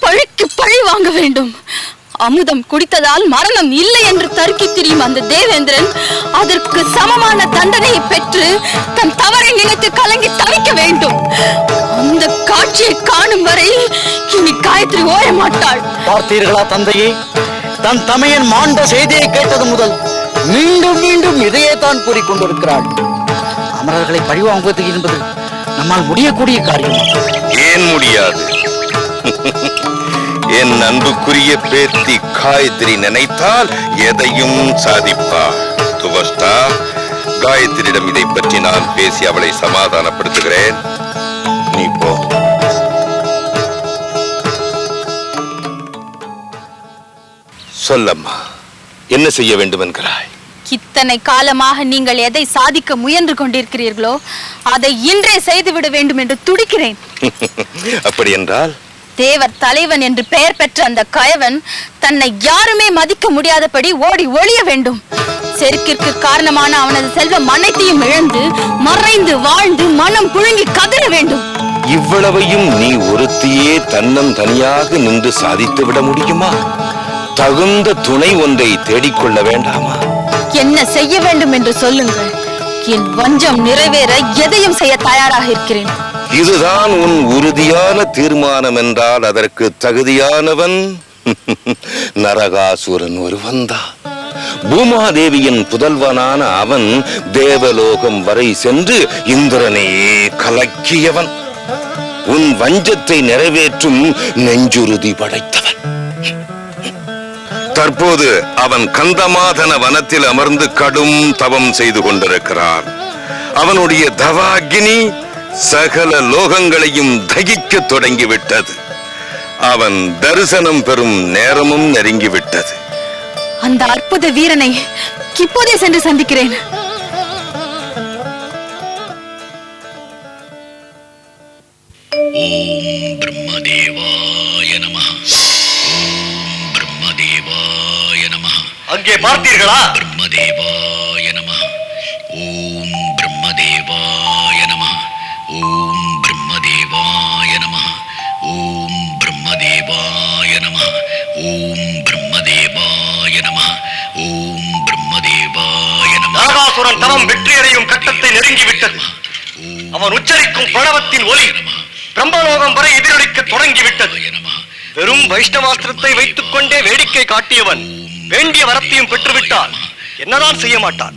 பழிக்கு பழி வாங்க வேண்டும். அமுதம் குடித்ததால் மரணம் இல்லை என்று தருக்கி திரியும் அந்த தேவேந்திரன் அதற்கு சமமான தண்டனையை பெற்று தன் தவறை நினைத்து கலங்கி தவிக்க வேண்டும். அந்த காட்சியை காணும் வரை இனி காயத்ரி ஓய மாட்டாள். பார்த்தீர்களா தந்தையே, தன் தமையன் மாண்ட செய்தியை கேட்டது முதல் மீண்டும் மீண்டும் இதையே தான் கூறிக்கொண்டிருக்கிறாள். அமரர்களை பழிவாங்குவது என்பது நம்மால் முடியக்கூடிய காரியம். ஏன் முடியாது? என் அன்புக்குரிய பேத்தி காயத்ரி நினைத்தால் எதையும் சாதிப்பார். துவஷ்டா, காயத்ரியிடம் இதை பற்றி நான் பேசி அவளை சமாதானப்படுத்துகிறேன். நீ போ. சொல்லம்மா, என்ன செய்ய வேண்டும் என்கிறாய்? இத்தனை காலமாக நீங்கள் எதை சாதிக்க முயன்று கொண்டிருக்கிறீர்களோ அதை இன்றே செய்துவிட வேண்டும் என்று துடிக்கிறேன். அப்படி என்றால்? தேவர் தலைவன் என்று பெயர் பெற்ற அந்த கயவன் தன்னை யாருமே மதிக்க முடியாதபடி ஓடி ஒளிய வேண்டும். செருக்கிற்கு காரணமான அவனது செல்வம் அனைத்தையும் இழந்து மறைந்து வாழ்ந்து மனம் புழுங்கி கதற வேண்டும். இவ்வளவையும் நீ ஒருத்தியே தன்னம் தனியாக நின்று சாதித்து விட முடியுமா? தகுந்த துணை ஒன்றை தேடிக்கொள்ள வேண்டாமா? என்ன செய்ய வேண்டும் என்று சொல்லுங்கள். என் வஞ்சம் நிறைவேற எதையும் செய்ய தயாராக இருக்கிறேன். இதுதான் உன் உறுதியான தீர்மானம் என்றால் அதற்கு தகுதியானவன் நரகாசுரன் ஒருவன்தான். பூமாதேவியின் புதல்வனான அவன் தேவலோகம் வரை சென்று இந்திரனையே கலக்கியவன். உன் வஞ்சத்தை நிறைவேற்றும் நெஞ்சுறுதி படைத்தவன். தற்போது அவன் கந்தமாதன வனத்தில் அமர்ந்து கடும் தவம் செய்து கொண்டிருக்கிறான். அவனுடைய தவாகினி சகல லோகங்களையும் தகிக்க தொடங்கிவிட்டது. அவன் தரிசனம் பெறும் நேரமும் நெருங்கிவிட்டது. அந்த அற்புத வீரனை இப்போதே சென்று சந்திக்கிறேன். ஓம் பிரம்மதேவாய நமஹ. ஓம் பிரம்மதேவாய நமஹ. அங்கே பார்த்தீர்களா? பிரம்மதேவாய நமஹ. ஓம் பிரம்மதேவாய நமஹ. ஓம் பிரம்மதேவாய நமஹ. ஓம் பிரம்மதேவாய நமஹ. ஓம் பிரம்மதேவாய நமஹ. ஓம் பிரம்மதேவாய நமஹ. நரகாசுரன் தவம் வெற்றியடையும் கட்டத்தை நெருங்கிவிட்டது. அவன் உச்சரிக்கும் பிரணவத்தின் ஒலி பிரம்மலோகம் வரை எதிரொலிக்க தொடங்கிவிட்டது. வெறும் வைஷ்ணவாஸ்திரத்தை வைத்துக் கொண்டே வேடிக்கை காட்டியவன் வேண்டிய வரத்தையும் பெற்றுவிட்டான். என்னதான் செய்ய மாட்டான்?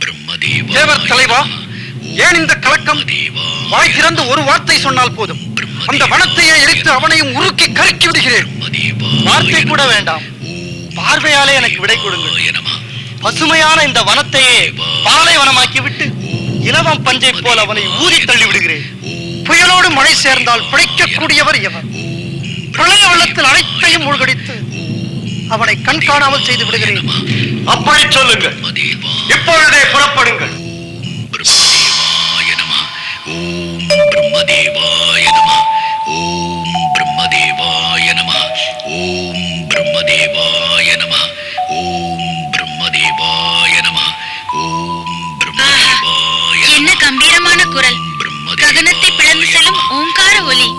தேவர் தலைவா, ஏன் இந்த கலக்கம்? வாய் திறந்து ஒரு வார்த்தை சொன்னால் போதும், அந்த வனத்தையே எரித்து அவனையும் உருக்கி கருக்கி விடுகிறேன். வார்த்தை கூட வேண்டாம், பார்வையாலே எனக்கு விடை கொடுங்கள். பசுமையான இந்த வனத்தையே பாலைவனமாக்கி விட்டு இலவம் பஞ்சை போல அவனை ஊதி தள்ளி விடுகிறேன். புயலோடு மழை சேர்ந்தால் பிழைக்கக்கூடியவர் எவர்? பிரளய வெள்ளத்தில் அனைத்தையும் மூழ்கடித்து அவனை கண் காணாமல் செய்து விடுகிறேன். அப்படி சொல்லுங்கள். இப்பொழுதே புறப்படுங்கள். என்ன கம்பீரமான குரல்! ககனத்தை பிளந்து செல்லும் ஓங்கார ஒலி.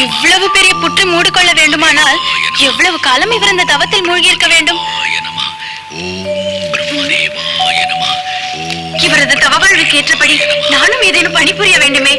இவ்வளவு பெரிய புற்றை மூடிக்கொள்ள வேண்டுமானால் எவ்வளவு காலம் இவர் இந்த தவத்தில் மூழ்கி இருக்க வேண்டும்? இவரது தவவாழ்வுக்கு ஏற்றபடி நானும் ஏதேனும் பணிபுரிய வேண்டுமே.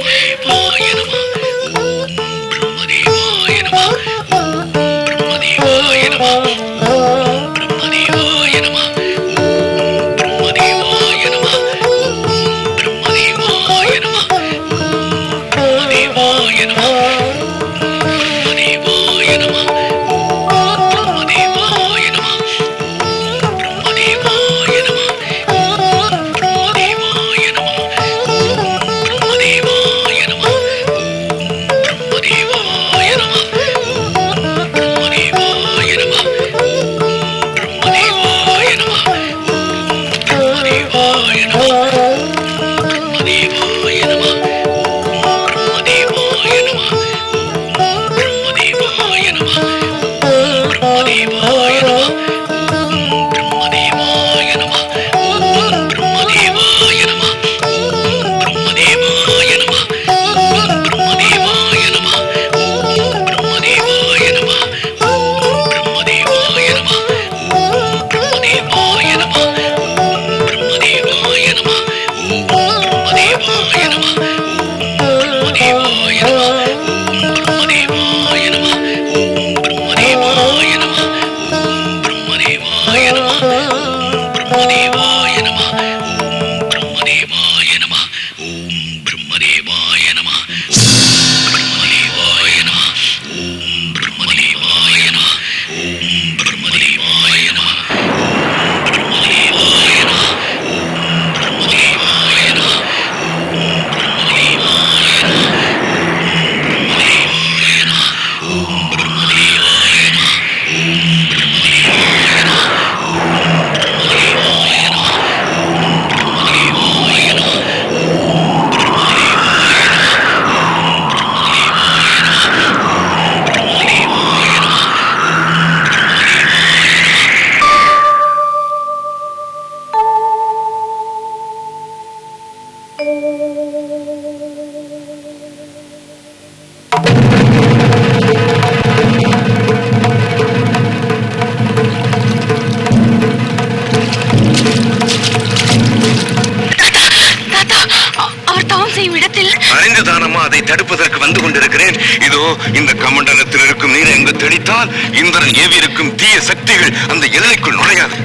அதை தடுப்பதற்கு வந்து கொண்டிருக்கிறேன். இதோ இந்த கமண்டலத்தில் இருக்கும் நீரை எங்கு தெளித்தால் இந்திரன் ஏவி இருக்கும் தீய சக்திகள் அந்த எல்லைக்குள் நுழையாது.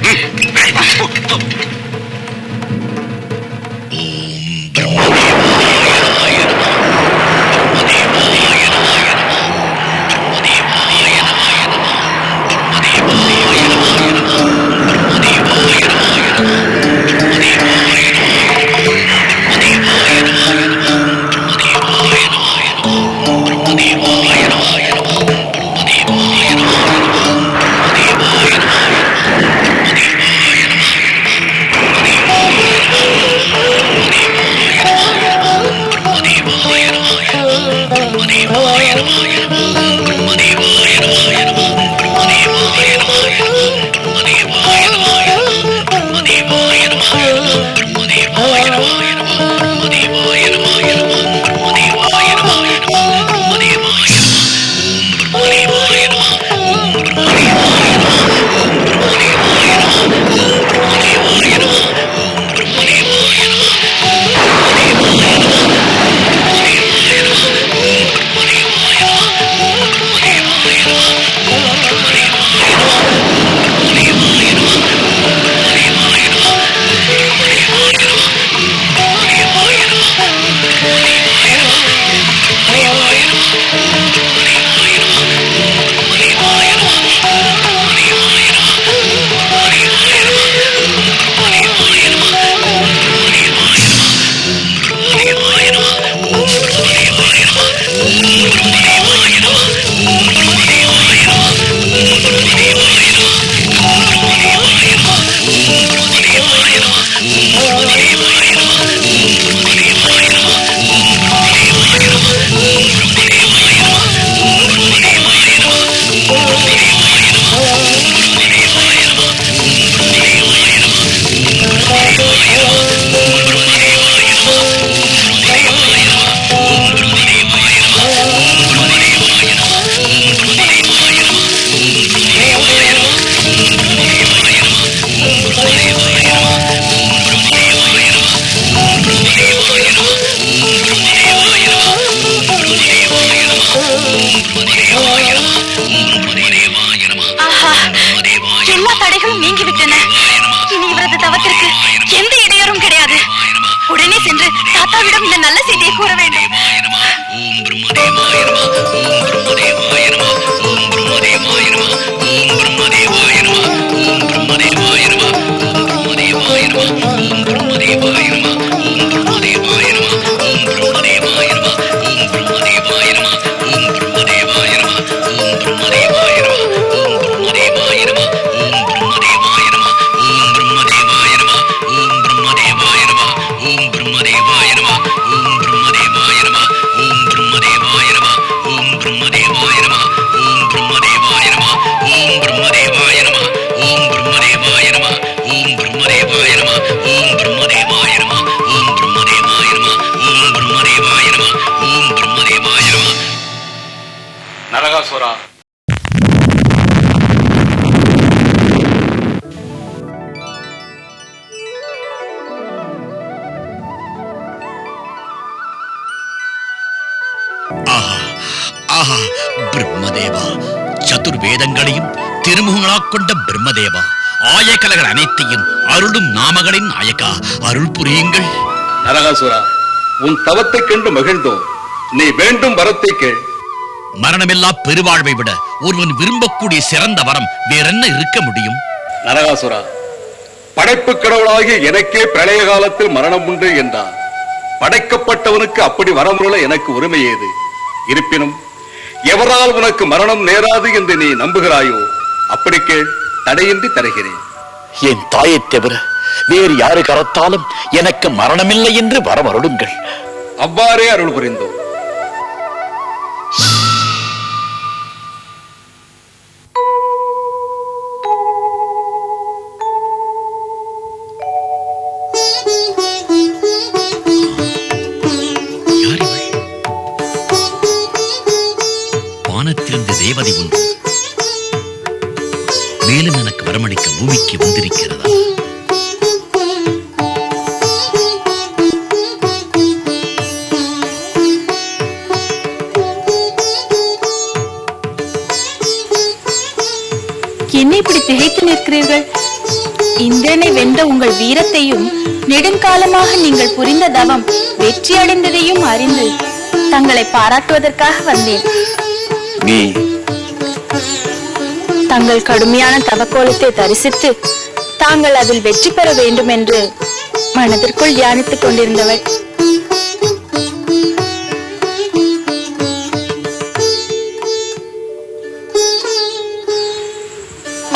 எல்லா தடைகளும் நீங்கிவிட்டன. இனி இவரது தவத்திற்கு எந்த இடையூறும் கிடையாது. உடனே சென்று தாத்தாவிடம் இந்த நல்ல செய்தியை கூற வேண்டும். நரகாசுரா, ஆஹா, பிரம்மதேவா, சதுர்வேதங்களையும் திருமுகங்களாக் கொண்ட பிரம்மதேவா, ஆயக்கலைகள் அனைத்தையும் அருளும் நாமகளின் நாயகா, அருள் புரியுங்கள். நரகாசுரா, உன் தவத்தை கண்டு மகிழ்ந்தோம். நீ வேண்டும் வரத்தை கேள். மரணமில்லா பெருவாழ்வை விட ஒருவன் விரும்பக்கூடிய சிறந்த வரம் வேறென்ன இருக்க முடியும்? நரகாசுரா, படைப்பு கடவுளாகிய எனக்கே பிரளய காலத்தில் மரணம் உண்டு என்றார். படைக்கப்பட்டவனுக்கு அப்படி வரமுள்ள எனக்கு உரிமை ஏது? இருப்பினும் எவரால் உனக்கு மரணம் நேராது என்று நீ நம்புகிறாயோ அப்படி கேள், தடையின்றி தருகிறேன். என் தாயை தவிர வேறு யாரு கரத்தாலும் எனக்கு மரணமில்லை என்று வரமருளுங்கள். அவ்வாறே அருள் புரிந்தோம். வானத்திலிருந்து தேவதை ஒன்று மேலும் எனக்கு வரமளிக்க பூமிக்கு வந்திருக்கிறதா? என்னை இப்படி திகைத்து நிற்கிறீர்கள்? இந்திரனை வென்ற உங்கள் வீரத்தையும் நெடுங்காலமாக நீங்கள் புரிந்த தவம் வெற்றி அடைந்ததையும் அறிந்து தங்களை பாராட்டுவதற்காக வந்தேன். நீ தங்கள் கடுமையான தவக்கோலத்தை தரிசித்து தாங்கள் அதில் வெற்றி பெற வேண்டும் என்று மனதிற்குள் தியானித்துக் கொண்டிருந்தவள்.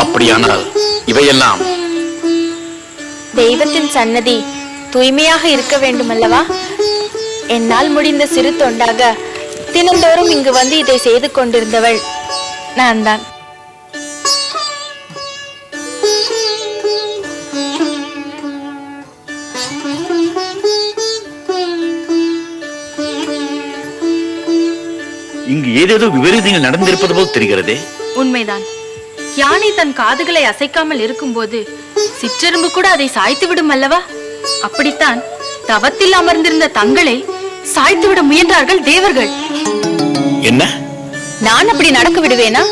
அப்படியானால் இவையெல்லாம் தெய்வத்தின் சன்னதி தூய்மையாக இருக்க வேண்டும் அல்லவா? என்னால் முடிந்த சிறு தொண்டாக தினந்தோறும் இங்கு வந்து இதை செய்து கொண்டிருந்தவள் நான் தான். இங்கு ஏதேதோ விபரீதங்கள் நடந்திருப்பது போல் தெரிகிறதே. உண்மைதான். யானை தன் காதுகளை அசைக்காமல் இருக்கும்போது சிற்றெரும்பு கூட அதை சாய்த்து விடும் அல்லவா? அப்படித்தான் தவத்தில் அமர்ந்திருந்த தங்களை சாய்த்துவிட முயன்றார்கள் தேவர்கள். என்ன? நான் அப்படி நடக்க விடுவேனா?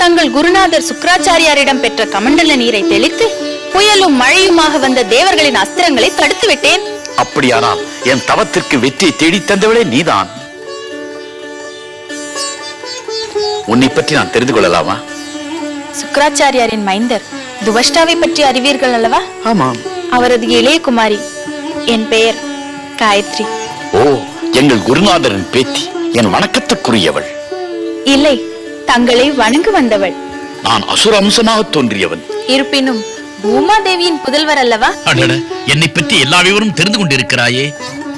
தங்கள் குருநாதர் சுக்ராச்சாரியாரிடம் பெற்ற கமண்டல நீரை தெளித்து புயலும் மழையுமாக வந்த தேவர்களின் அஸ்திரங்களை தடுத்து விட்டேன். அப்படியானால் என் தவத்திற்கு வெற்றியை தேடி தந்தவளே நீதான். உன்னை பற்றி நான் தெரிந்து கொள்ளலாமா? சுக்ராச்சாரியாரின் மைந்தர் துவஷ்டாவை பற்றி அறிவீர்கள் அல்லவா? ஆமாம். அவரது இளைய குமாரி. என் பெயர் காயத்ரி. ஓ, எங்கள் குருநாதரின் பேத்தி. என் வணக்கத்துக்குரியவள். இல்லை, தங்களை வணங்க வந்தவள். நான் அசுர அம்சமாக தோன்றியவன். இருப்பினும் பூமாதேவியின் புதல்வர் அல்லவா? அடட, என்னை பற்றி எல்லா விவரம் தெரிந்து கொண்டிருக்கிறாயே.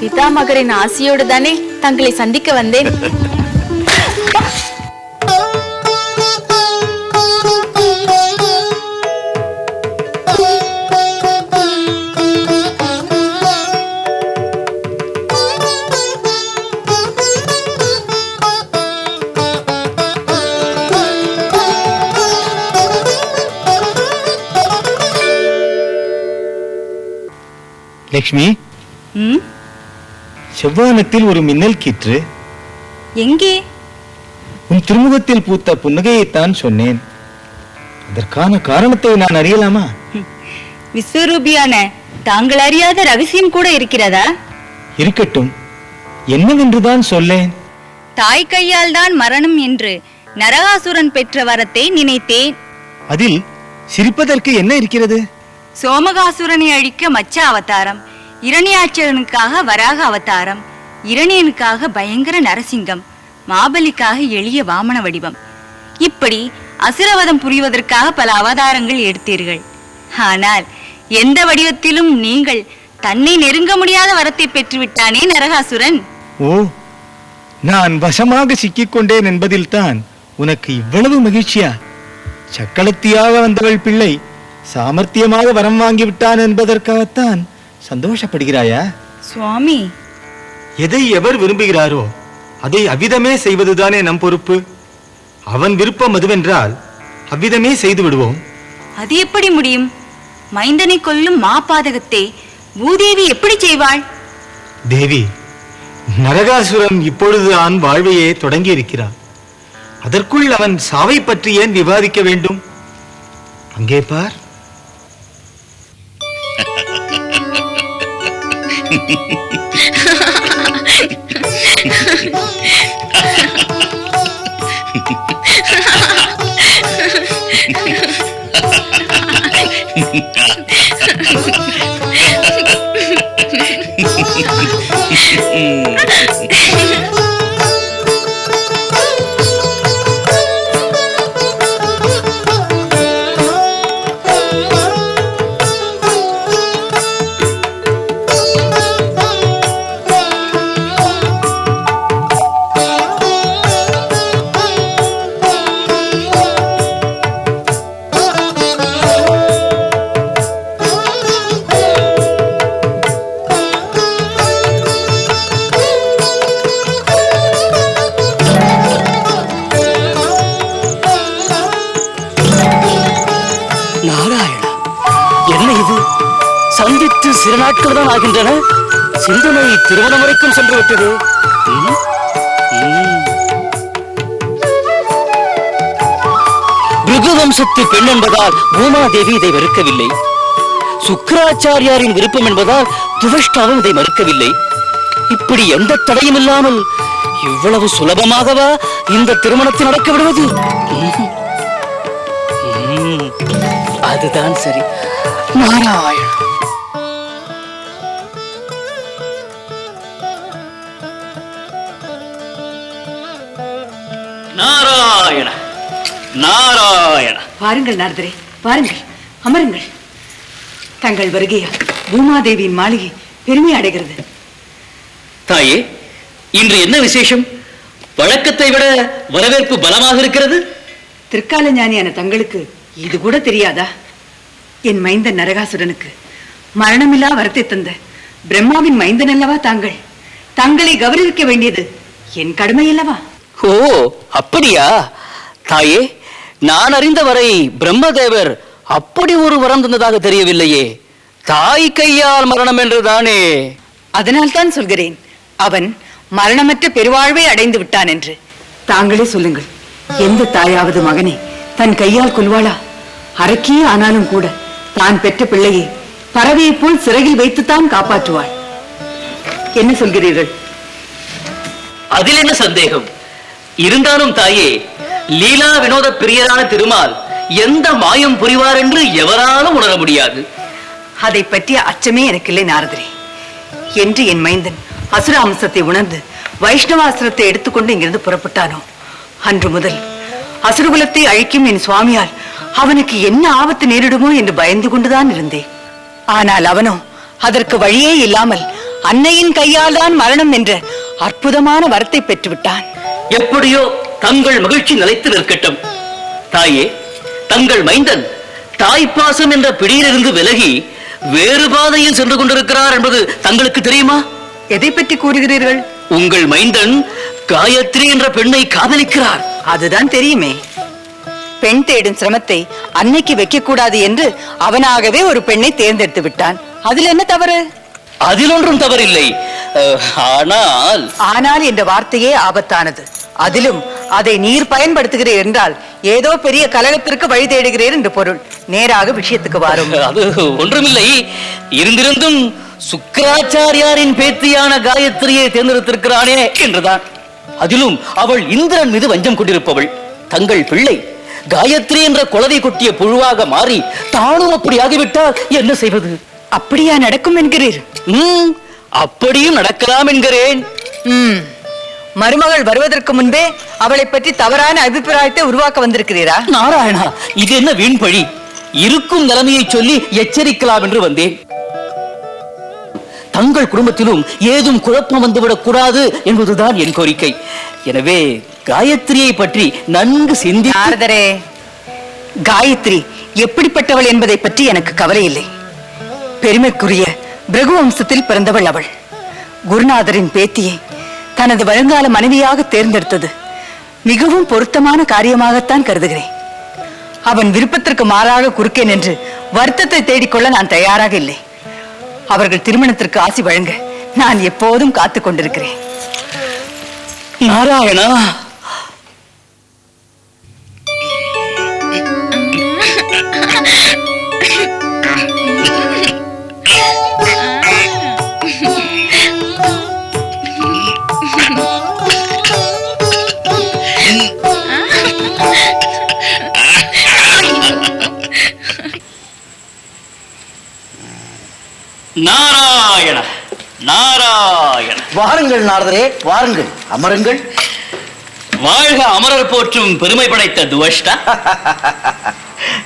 பிதாமகரின் ஆசியோடு தானே தங்களை சந்திக்க வந்தேன். லக்ஷ்மி, செவ்வானத்தில் ஒரு மின்னல் கீற்று. எங்கே? உன் திருமுகத்தில் பூத்த புன்னகையைத்தான் சொன்னேன். அதற்கான காரணத்தை நான் அறியலாமா? விஸ்வரூபியான தாங்கள் அறியாத ரகசியம் கூட இருக்கிறதா? இருக்கட்டும், என்னவென்றுதான் சொல்லேன். தாய் கையால் தான் மரணம் என்று நரகாசுரன் பெற்ற வரத்தை நினைத்தேன். அதில் சிரிப்பதற்கு என்ன இருக்கிறது? சோமகாசுரனை அழிக்க மச்ச அவதாரம், இரணியாட்சகனுக்காக வராக அவதாரம், இரணியனுக்காக பயங்கர நரசிங்கம், மாபலிக்காக எளிய வாமன வடிவம், இப்படி அசுரவதம் புரிவதற்காக பல அவதாரங்கள் எடுத்தீர்கள். ஆனால் எந்த வடிவத்திலும் நீங்கள் தன்னை நெருங்க முடியாத வரத்தை பெற்றுவிட்டானே நரகாசுரன். ஓ, நான் வசமாக சிக்கிக்கொண்டேன் என்பதில் தான் உனக்கு இவ்வளவு மகிழ்ச்சியா? சக்களத்தியாக வந்தவள் பிள்ளை சாமர்த்தியமாக வரம் வாங்கிவிட்டான் என்பதற்காகத்தான் சந்தோஷப்படுகிறாயா? சுவாமி, எதை எவர் விரும்புகிறாரோ அதை அவ்விதமே செய்வதுதானே நம் பொறுப்பு. அவன் விருப்பம் அதுவென்றால் அவ்விதமே செய்து விடுவோம். அது எப்படி முடியும்? மைந்தனை கொல்லும் மாபாதகத்தை பூதேவி எப்படி செய்வாள்? தேவி, நரகாசுரன் இப்பொழுதுதான் வாழ்வையே தொடங்கி இருக்கிறான். அதற்குள் அவன் சாவை பற்றி ஏன் விவாதிக்க வேண்டும்? அங்கே பார். சந்தித்து சில நாட்கள் தான் ஆகின்றன. சிந்தனை திருமணம் வரைக்கும் சென்று விட்டது. பிருகுவம்சத்து பெண் என்பதால் பூமாதேவி இதை வெறுக்கவில்லை. சுக்கராச்சாரியாரின் விருப்பம் என்பதால் துவஷ்டாவும் இதை மறுக்கவில்லை. இப்படி எந்த தடையும் இல்லாமல் இவ்வளவு சுலபமாகவா இந்த திருமணத்தை நடக்க விடுவது? அதுதான் சரி. நாராயண நாராயண நாராயண. வாருங்கள் நாரதரே, வாருங்கள், அமருங்கள். தங்கள் வருகையால் பூமாதேவியின் மாளிகை பெருமை அடைகிறது. தாயே, இன்று என்ன விசேஷம்? வழக்கத்தை விட வரவேற்பு பலமாக இருக்கிறது. திருக்கால ஞானியான தங்களுக்கு இது கூட தெரியாதா? என் மைந்தன் நரகாசுரனுக்கு மரணமில்லா வரத்தை தந்த பிரம்மாவின் மைந்தன் அல்லவா தாங்கள்? தங்களை கௌரவிக்க வேண்டியது என் கடமை அல்லவா? ஓ, அப்படியா? தாயே, நான் அறிந்த வரை பிரம்மதேவர் அப்படி ஒரு வரம் தந்ததாக தெரியவில்லையே. தாய் கையால் மரணம் என்றுதானே? அதனால் தான் சொல்கிறேன், அவன் மரணமற்ற பெருவாழ்வை அடைந்து விட்டான் என்று. தாங்களே சொல்லுங்கள், எந்த தாயாவது மகனை தன் கையால் கொல்வாளா? அரக்கியே ஆனாலும் கூட தான் பெற்ற பிள்ளையை பறவையை போல் சிறகில் வைத்துத்தான் காப்பாற்றுவாள். என்ன சொல்கிறீர்கள்? அதில் என்ன சந்தேகம்? இருந்தாலும் தாயே, லீலா வினோத பிரியரான திருமால் எந்த மாயம் புரிவார் என்று எவராலும் உணர முடியாது. அதை பற்றிய அச்சமே எனக்கு இல்லை நாரதரே. என்று என் மைந்தன் அசுர அம்சத்தை உணர்ந்து வைஷ்ணவாசிரத்தை எடுத்துக்கொண்டு இங்கிருந்து புறப்பட்டானோ அன்று முதல் அசுரகுலத்தை அழிக்கும் என் சுவாமியால் அவனுக்கு என்ன ஆபத்து நேரிடுமோ என்று பயந்து கொண்டுதான் இருந்தேன். ஆனால் அவனோ அதற்கு வழியே இல்லாமல் அன்னையின் கையால் தான் மரணம் என்ற அற்புதமான வரத்தை பெற்றுவிட்டான். எப்படியோ தங்கள் மகிழ்ச்சி நிலைத்து நிற்கட்டும். தாயே, தங்கள் மைந்தன் தாய்ப்பாசம் என்ற பிடியிலிருந்து விலகி வேறு பாதையில் சென்று கொண்டிருக்கிறார் என்பது தங்களுக்கு தெரியுமா? எதை பற்றி கூறுகிறீர்கள்? உங்கள் மைந்தன் காயத்ரி என்ற பெண்ணை காதலிக்கிறார். அதுதான் தெரியுமே. பெண் தேடும் சிரமத்தை அன்னைக்கு வைக்க கூடாது என்று அவனாகவே ஒரு பெண்ணை தேர்ந்தெடுத்து விட்டான். அதில் என்ன தவறு? அதில் ஒன்றும் தவறில்லை. ஆனால் ஆனால் என்ற வார்த்தையே ஆபத்தானது. அதிலும் அதை நீர் பயன்படுத்துகிறீர் என்றால் ஏதோ பெரிய கலகத்திற்கு வழி தேடுகிறீர் என்று பொருள். நேராக விஷயத்துக்கு வாரும். அது ஒன்றுமில்லை. இருந்திருந்தும் சுக்கிராச்சாரியாரின் பேத்தியான காயத்ரியை தேர்ந்தெடுத்திருக்கிறானே என்றுதான். அதிலும் அவள் இந்திரன் மீது வஞ்சம் கொண்டிருப்பவள். தங்கள் பிள்ளை காயத்ரி என்ற குலவை கொட்டிய புழுவாக மாறி தானும் அப்படி ஆகிவிட்டால் என்ன செய்வது? அப்படியா நடக்கும் என்கிறீர்? அப்படியும் நடக்கலாம் என்கிறேன். மருமகள் வருவதற்கு முன்பே அவளை பற்றி தவறான அபிப்பிராயத்தை உருவாக்க வந்திருக்கிறீரா? நாராயணா, இது என்ன வீண் பழி? இருக்கும் நிலைமையை சொல்லி எச்சரிக்கலாம் என்று வந்தேன். தங்கள் குடும்பத்திலும் ஏதும் குழப்பம் வந்துவிடக் கூடாது என்பதுதான் என் கோரிக்கை. எனவே காயத்ரியை பற்றி நன்கு சிந்தி. நாரதரே, காயத்ரி எப்படிப்பட்டவள் என்பதை பற்றி எனக்கு கவலை இல்லை. பெருமைக்குரிய பிருகு வம்சத்தில் பிறந்தவள் அவள். குருநாதரின் பேத்தியை தனது வருங்கால மனைவியாக தேர்ந்தெடுத்தது மிகவும் பொருத்தமான காரியமாகத்தான் கருதுகிறேன். அவன் விருப்பத்திற்கு மாறாக குறுக்கே நின்று வருத்தத்தை தேடிக்கொள்ள நான் தயாராக இல்லை. அவர்கள் திருமணத்திற்கு ஆசி வழங்க நான் எப்போதும் காத்துக் கொண்டிருக்கிறேன். நாராயணா, நாராயண நாராயண. வாருங்கள் நாரதரே, வாருங்கள், அமருங்கள். வாழ்க அமரர் போற்றும் பெருமை படைத்த துவஷ்டா.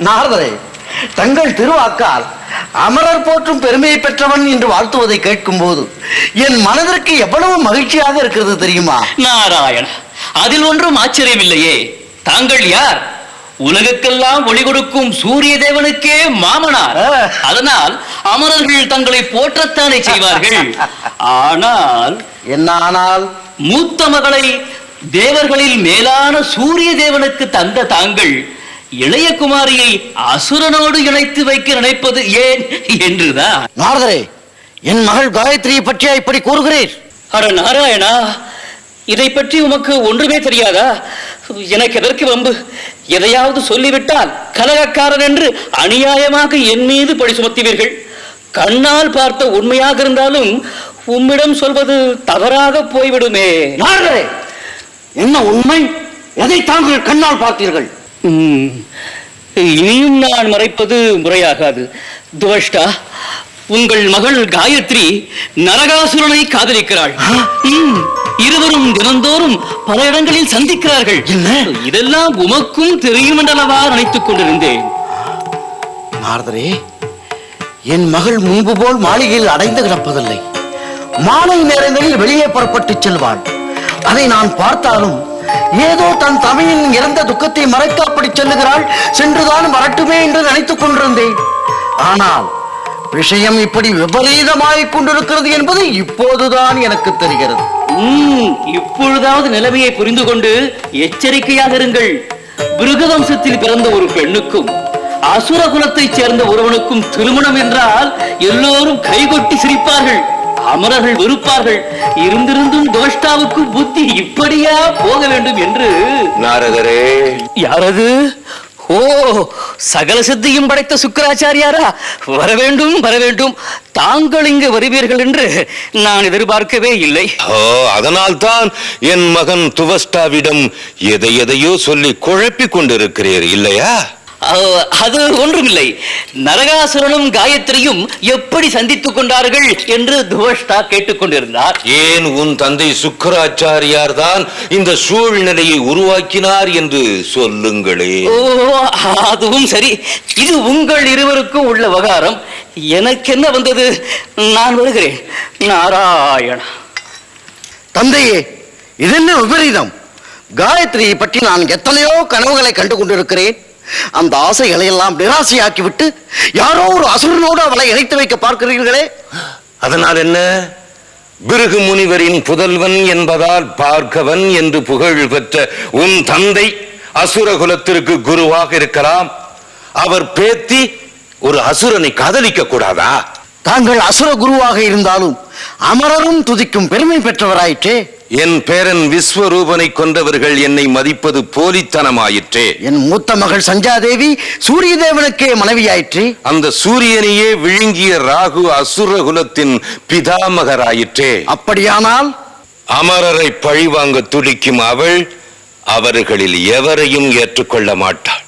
நாரதரே, தங்கள் திருவாக்கால் அமரர் போற்றும் பெருமையை பெற்றவன் என்று வாழ்த்துவதை கேட்கும் போது என் மனதிற்கு எவ்வளவு மகிழ்ச்சியாக இருக்கிறது தெரியுமா? நாராயண, அதில் ஒன்றும் ஆச்சரியமில்லையே. தாங்கள் யார்? உலகுக்கெல்லாம் ஒளி கொடுக்கும் சூரிய தேவனுக்கே மாமனார். அதனால் அமரர்கள் தங்களை போற்றத்தானே செய்வார்கள். ஆனால் என்ன ஆனால்? மூத்த மகளை தேவர்களில் மேலான சூரிய தேவனுக்கு தந்த தாங்கள் இளைய குமாரியை அசுரனோடு இணைத்து வைக்க நினைப்பது ஏன் என்றுதான். நாரதரே, என் மகள் காயத்ரியை பற்றியா இப்படி கூறுகிறீர்? அட நாராயணா, இதை பற்றி உமக்கு ஒன்றுமே தெரியாதா? எனக்கு எதற்கு வம்பு? எதையாவது சொல்லிவிட்டால் கலகக்காரன் என்று அநியாயமாக என் மீது பழி சுமத்துவீர்கள். கண்ணால் பார்த்த உண்மையாக இருந்தாலும் உம்மிடம் சொல்வது தவறாக போய்விடுமே. நாரதரே, என்ன உண்மை? எதை தாங்கள் கண்ணால் பார்த்தீர்கள்? இனியும் நான் மறைப்பது முறையாகாது. துவஷ்டா, உங்கள் மகள் காயத்ரி நரகாசுரனை காதலிக்கிறாள். இருவரும் தினந்தோறும் பல இடங்களில் சந்திக்கிறார்கள். இதெல்லாம் உமக்கும் தெரியும் என்றளவா நினைத்துக் கொண்டிருந்தேன். நாரதரே, என் மகள் முன்பு போல் மாளிகையில் அடைந்து கிடப்பதில்லை. மாலை நேரங்களில் வெளியே புறப்பட்டு செல்வாள். அதை நான் பார்த்தாலும் ஏதோ தன் தமையின் இறந்த துக்கத்தை மறைத்து அப்படி செல்லுகிறாள். சென்றுதான் வரட்டுமே என்று நினைத்துக் கொண்டிருந்தேன். ஆனால் விஷயம் இப்படி விபரீதமாகிக் கொண்டிருக்கிறது என்பது இப்போதுதான் எனக்கு தெரிகிறது. இப்பொழுதாவது நிலைமையை புரிந்து கொண்டு எச்சரிக்கையாக இருங்கள். பிருகு வம்சத்தில் பிறந்த ஒரு பெண்ணுக்கும் அசுர குலத்தைச் சேர்ந்த ஒருவனுக்கும் திருமணம் என்றால் எல்லோரும் கைகொட்டி சிரிப்பார்கள், அமரர்கள் வெறுப்பார்கள். இருந்திருந்தும் துவஷ்டாவுக்கு புத்தி இப்படியா போக வேண்டும் என்று. நாரதரே, யாரது? ஓ, சகல சித்தியும் படைத்த சுக்கிராச்சாரியாரா? வர வேண்டும், வர வேண்டும். தாங்கள் இங்கு வருவீர்கள் என்று நான் எதிர்பார்க்கவே இல்லை. அதனால்தான் என் மகன் துவஷ்டாவிடம் எதையோ சொல்லி குழப்பிக் கொண்டிருக்கிறீர் இல்லையா? அது ஒன்றுமில்லை. நரகாசுரனும் காயத்ரியும் எப்படி சந்தித்துக் கொண்டார்கள் என்று துவஷ்டா கேட்டுக்கொண்டிருந்தார். ஏன் உன் தந்தை சுக்கிராச்சாரியார் தான் இந்த சூழ்நிலையை உருவாக்கினார் என்று சொல்லுங்களே. ஓ, அதுவும் சரி. இது உங்கள் இருவருக்கும் உள்ள விவகாரம். எனக்கு என்ன வந்தது? நான் வருகிறேன். நாராயண. தந்தையே, இதென்ன விபரீதம்? காயத்ரியை பற்றி நான் எத்தனையோ கனவுகளை கண்டு கொண்டிருக்கிறேன். அந்த ஆசைகளை எல்லாம் நிராசையாக்கிவிட்டு யாரோ ஒரு அசுரனோடு அவளை இணைத்து வைக்க பார்க்கிறீர்களே. அதனால் என்ன? பிருகு முனிவரின் புதல்வன் என்பதால் பார்க்கவன் என்று புகழ் பெற்ற உன் தந்தை அசுரகுலத்திற்கு குருவாக இருக்கலாம். அவர் பேத்தி ஒரு அசுரனை காதலிக்க கூடாதா? தாங்கள் அசுர குருவாக இருந்தாலும் அமரரும் துதிக்கும் பெருமை பெற்றவராயிற்றே. என் பேரன் விஸ்வரூபனை கொண்டவர்கள் என்னை மதிப்பது போலித்தனமாயிற்றே. என் மூத்த மகள் சஞ்சாதேவி சூரிய தேவனுக்கே மனைவியாயிற்றே. அந்த சூரியனையே விழுங்கிய ராகு அசுரகுலத்தின் பிதாமகராயிற்றே. அப்படியானால் அமரரை பழிவாங்க துடிக்கும் அவள் அவர்களில் எவரையும் ஏற்றுக்கொள்ள மாட்டாள்.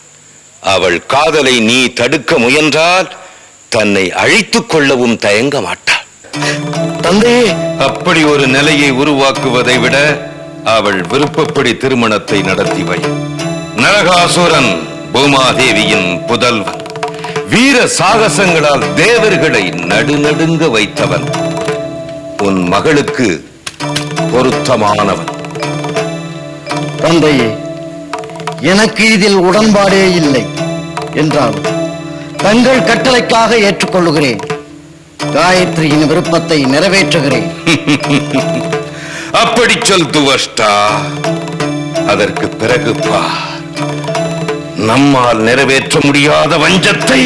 அவள் காதலை நீ தடுக்க முயன்றால் தன்னை அழித்துக் கொள்ளவும் தயங்க மாட்டாள். தந்தையே, அப்படி ஒரு நிலையை உருவாக்குவதை விட அவள் விருப்பப்படி திருமணத்தை நடத்தி வை. நரகாசுரன் பூமாதேவியின் புதல்வன், வீர சாகசங்களால் தேவர்களை நடுநடுங்க வைத்தவன், உன் மகளுக்கு பொருத்தமானவன். தந்தையே, எனக்கு இதில் உடன்பாடே இல்லை என்றாலும் தங்கள் கட்டளைக்காக ஏற்றுக்கொள்ளுகிறேன். காயத்ரியின் விருப்பத்தை நிறைவேற்றுகிறேன். அப்படி சொல் துவஷ்டா. அதற்கு பிறகு நம்மால் நிறைவேற்ற முடியாத வஞ்சத்தை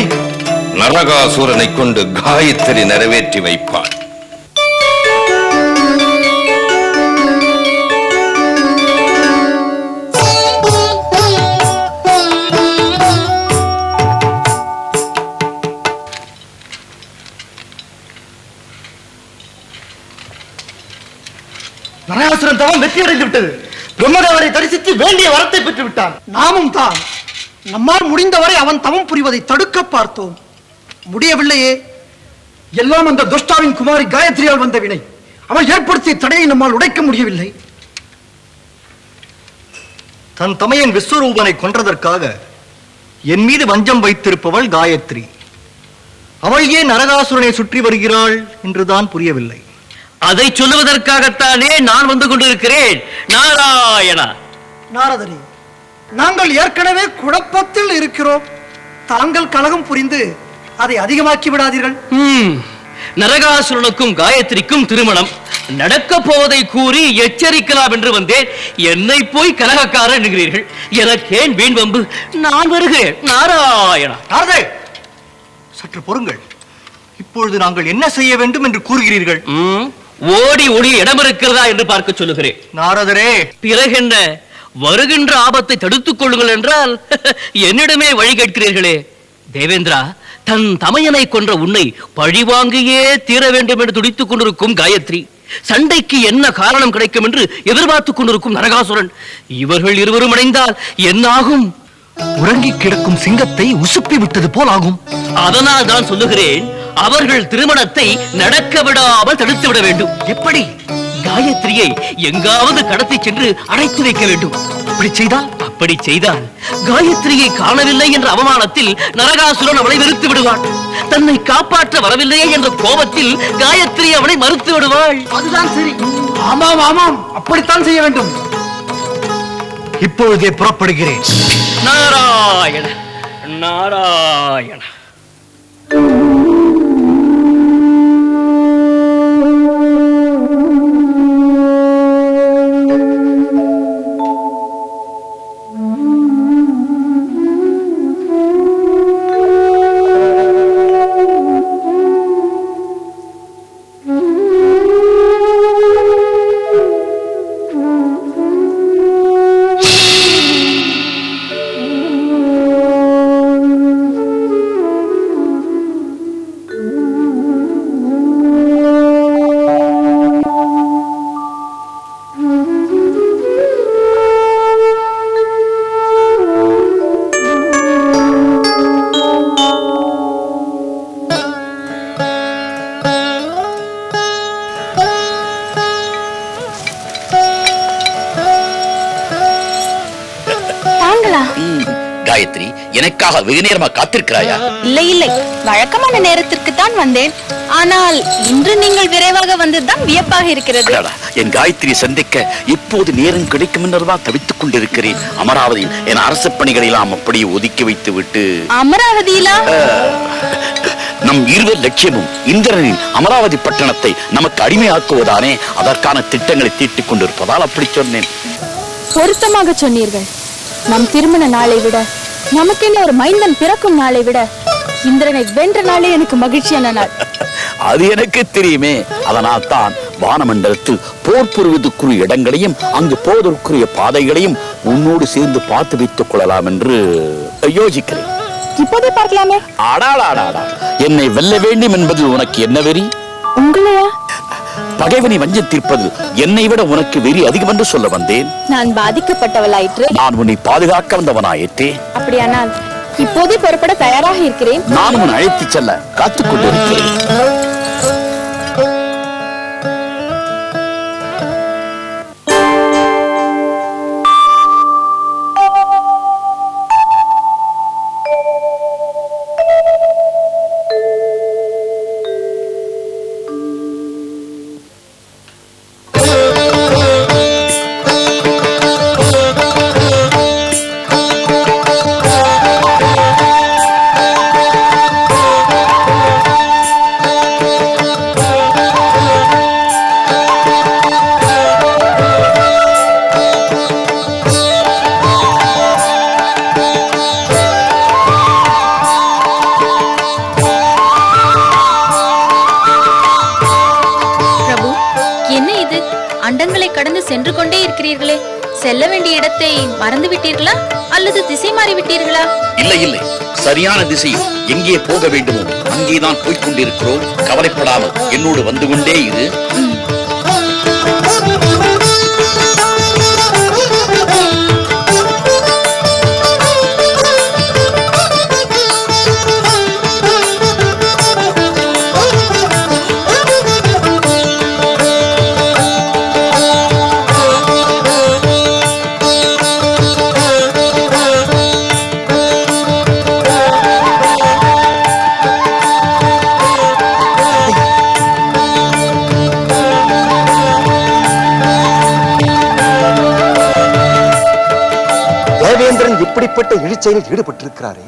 நரகாசுரனை கொண்டு காயத்ரி நிறைவேற்றி வைப்பாள். நரகாசுரன் தவம் வெற்றி அடைந்து விட்டது. பிரம்மதேவரை தரிசித்து வேண்டிய வரத்தை பெற்று விட்டான். நாமும் தான் நம்மால் முடிந்தவரை அவன் தவம் புரிவதை தடுக்க பார்த்தோம். முடியவில்லையே. எல்லாம் அந்த துஷ்டாவின் குமாரி காயத்ரியால் வந்த வினை. அவள் ஏற்படுத்திய தடையை நம்மால் உடைக்க முடியவில்லை. தன் தமையன் விஸ்வரூபனை கொன்றதற்காக என் மீது வஞ்சம் வைத்திருப்பவள் காயத்ரி. அவள் ஏன் நரகாசுரனை சுற்றி வருகிறாள் என்றுதான் புரியவில்லை. அதை சொல்லுவதற்காகத்தானே நான் வந்து கொண்டிருக்கிறேன். நாராயணா. நாரதரே, நாங்கள் ஏற்கனவே குழப்பத்தில் இருக்கிறோம். தாங்கள் கலகம் புரிந்து அதை அதிகமாக்கி விடாதீர்கள். நரகாசுரனுக்கும் காயத்ரிக்கும் திருமணம் நடக்க போவதை கூறி எச்சரிக்கலாம் என்று வந்தேன். என்னை போய் கலகக்காரன் என்கிறீர்கள். எனக்கேன் வீண் வம்பு? நான் வருகிறேன். நாராயணா. நாரதே, சற்று பொறுங்கள். இப்பொழுது நாங்கள் என்ன செய்ய வேண்டும் என்று கூறுகிறீர்கள்? ஓடி ஓடி இடம் இருக்கிறதா என்று பார்க்க சொல்லுகிறேன். நாரதரே, பிறகென்ன, வருகின்ற ஆபத்தை தடுத்துக் கொள்ளுங்கள் என்றால் என்னிடமே வழி கேட்கிறீர்களே. தேவேந்திரா, தன் தமையனை கொன்ற உன்னை பழிவாங்கியே தீர வேண்டும் என்று துடித்துக் கொண்டிருக்கும் காயத்ரி, சண்டைக்கு என்ன காரணம் கிடைக்கும் என்று எதிர்பார்த்துக் கொண்டிருக்கும் நரகாசுரன், இவர்கள் இருவரும் அடைந்தால் என்ன ஆகும்? உறங்கி கிடக்கும் சிங்கத்தை உசுப்பி விட்டது போல் ஆகும். அதனால் தான் சொல்லுகிறேன், அவர்கள் திருமணத்தை நடக்க விடாமல் தடுத்து விட வேண்டும். எப்படி? காயத்ரியை எங்காவது கடத்தி சென்று அடைத்து வைக்க வேண்டும். அப்படி செய்தால் காயத்ரியை காணவில்லை என்ற அவமானத்தில் நரகாசுரன் அவளை வெறுத்து விடுவான். தன்னை காப்பாற்ற வரவில்லையே என்ற கோபத்தில் காயத்ரி அவளை மறுத்து விடுவாள். அதுதான் சரி. ஆமாம் ஆமாம், அப்படித்தான் செய்ய வேண்டும். இப்பொழுதே புறப்படுகிறேன். நாராயண நாராயண. காயத்ரி, எனக்காக வெகு நேரமா காத்திருக்கிறாயா? இல்லை இல்லை, வழக்கமான நேரத்திற்கு தான் வந்தேன். ஆனால் இன்று நீங்கள் விரைவாக வந்ததுதான் வியப்பாக இருக்கிறது. என் காயத்ரியை சந்திக்க இப்போது நேரம் கிடைக்கும் என்றுதான் தவித்துக் கொண்டிருக்கிறேன். அமராவதியில் என் அரசு பணிகளை எல்லாம் அப்படியே ஒதுக்கி வைத்து விட்டு. அமராவதியிலா? நம் இருவர் லட்சியமும் இந்திரனின் அமராவதி பட்டணத்தை நமக்கு அடிமையாக்குவதானே. அதற்கான திட்டங்களை தீட்டிக் கொண்டிருப்பதால் அப்படி சொன்னேன். பொருத்தமாக சொன்னீர்கள். நம் திருமண நாளை விட, நமக்கென்ன ஒரு மைந்தன் பிறக்கும் நாளை விட, இந்திரனை வென்ற நாளே எனக்கு மகிழ்ச்சியான நாள். அது எனக்கு தெரியுமே. அதனால் தான் வானமண்டலத்தில் போர் புரிவதற்குரிய இடங்களையும் அங்கு போவதற்குரிய பாதைகளையும் உன்னோடு சேர்ந்து பார்த்து வைத்துக் கொள்ளலாம் என்று யோசிக்கிறேன். இப்போதே பார்க்கலாமே. ஆடாடாடாடா, என்னை வெல்ல வேண்டும் என்பதில் உனக்கு என்ன வெறி? உங்களையா? பகைவனை வஞ்சத்திருப்பதில் என்னை விட உனக்கு வெறி அதிகம் என்று சொல்ல வந்தேன். நான் பாதிக்கப்பட்டவளாயிற்று. நான் உன்னை பாதுகாக்க வந்தவனாயிற்றே. அப்படியானால் இப்போதே புறப்பட தயாராக இருக்கிறேன். நான் உன்னை அழைத்துச் செல்ல காத்துக் கொண்டிருக்கிறேன். சென்று கொண்டே இருக்கிறீர்களே, செல்ல வேண்டிய இடத்தை மறந்து விட்டீர்களா அல்லது திசை மாறி விட்டீர்களா? இல்லை இல்லை, சரியான திசையில் எங்கே போக வேண்டுமோ அங்கேதான் போய்க் கொண்டிருக்கிறோம். கவலைப்படாமல் என்னோடு வந்து கொண்டே இரு. இப்படிப்பட்ட இழிச்செயலில் ஈடுபட்டிருக்கிறாரே,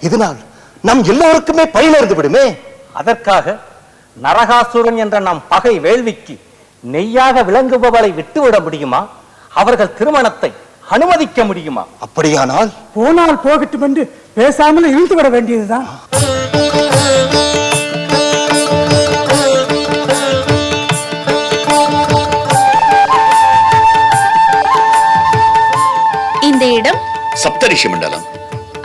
இதனால் நம் எல்லோருக்குமே பயனறிந்து விடுமே. அதற்காக நரகாசுரன் என்ற நம் பகை வேள்விக்கு நெய்யாக விளங்குபவரை விட்டுவிட முடியுமா? அவர்கள் திருமணத்தை அனுமதிக்க முடியுமா? அப்படியானால் போனால் போகட்டும் என்று பேசாமல் இழுத்து விட வேண்டியதுதான். இந்த இடம் சப்தரிஷி மண்டலம்.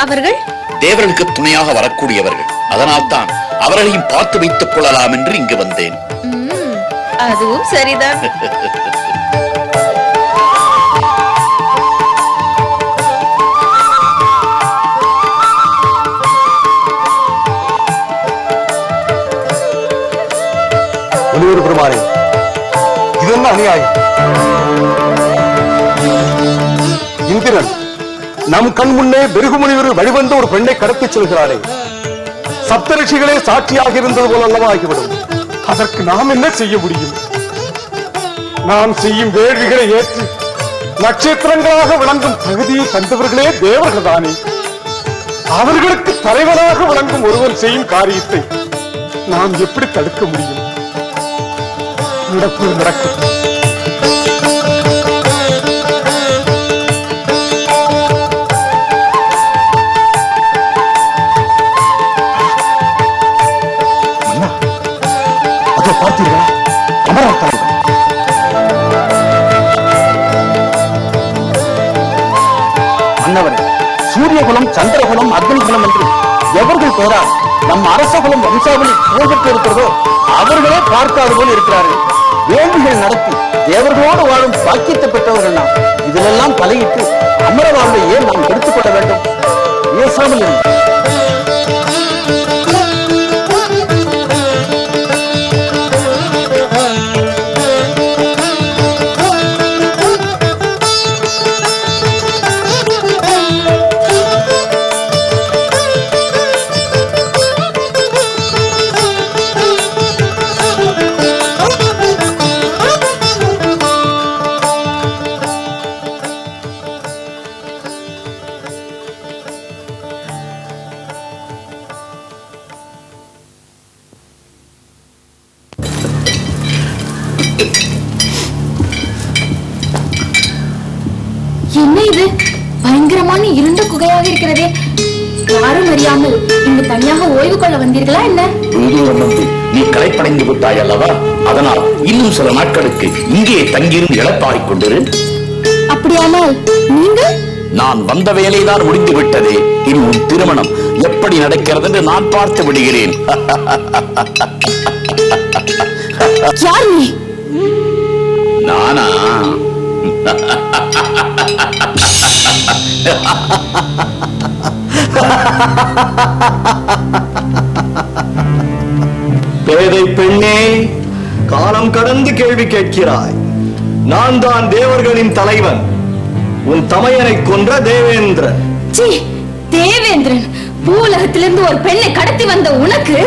அவர்கள் தேவர்களுக்கு துணையாக வரக்கூடியவர்கள். அதனால் தான் அவர்களையும் பார்த்து வைத்துக் கொள்ளலாம் என்று இங்கு வந்தேன். அதுவும் சரிதான். பெருமானே, இதென்ன அநியாயம்? இந்திரன் நம் கண் முன்னே பெருகுமுனிவர் வழிவந்த ஒரு பெண்ணை கடத்திச் செல்கிறாரே, சப்தரிஷிகளே சாட்சியாக இருந்தது போல அல்லவா ஆகிவிடும். அதற்கு நாம் என்ன செய்ய முடியும்? நாம் செய்யும் வேள்விகளை ஏற்று நட்சத்திரங்களாக விளங்கும் தகுதியை தந்தவர்களே தேவர்கள் தானே. அவர்களுக்கு தலைவராக விளங்கும் ஒருவர் செய்யும் காரியத்தை நாம் எப்படி தடுக்க முடியும்? நடப்பது நடக்கும். பார்த்தீர்களா? அமரர் தலைவர் மன்னவரே, சூரியகுலம், சந்திரகுலம், அக்னிகுலம் என்று எவர்கள் போரால் நம் அரசகுலம் வம்சாவளி புகழ்பெற்று இருக்கிறதோ அவர்களே பார்க்காது போல் இருக்கிறார்கள். வேள்விகள் நடத்தி தேவர்களோடு வாழும் பாக்கியத்தை பெற்றவர்கள் நாம். இதிலெல்லாம் தலையிட்டு அமர வாழ்வை ஏன் நாம் எடுத்துக் கொள்ள வேண்டும்? பேசாமல் இல்லை. என்ன இது? பயங்கரமான இருண்ட குகையாக இருக்கிறதே. யாரும் அறியாமல் இங்கு தனியாக ஓய்வு கொள்ள வந்தீர்களா என்ன? நீ நீ களைப்படைந்து விட்டாய் அல்லவா? அதனால் இன்னும் சில நாட்களுக்கு இங்கே தங்கியிருந்து இழப்பாடிக் கொண்டிரு. அப்படியானால் நீங்கள்? நான் வந்த வேலைதான் முடிந்து விட்டதே. இனி உன் திருமணம் எப்படி நடக்கிறது என்று நான் பார்த்து விடுகிறேன். யார் நீ? நானா? பேதை பெண்ணே, காலம் கடந்து கேள்வி கேட்கிறாய். நான் தான் தேவர்களின் தலைவன், உன் தமையனை கொன்ற தேவேந்திரன். தேவேந்திரன்? பூலகத்திலிருந்து ஒரு பெண்ணை கடத்தி வந்த உனக்கு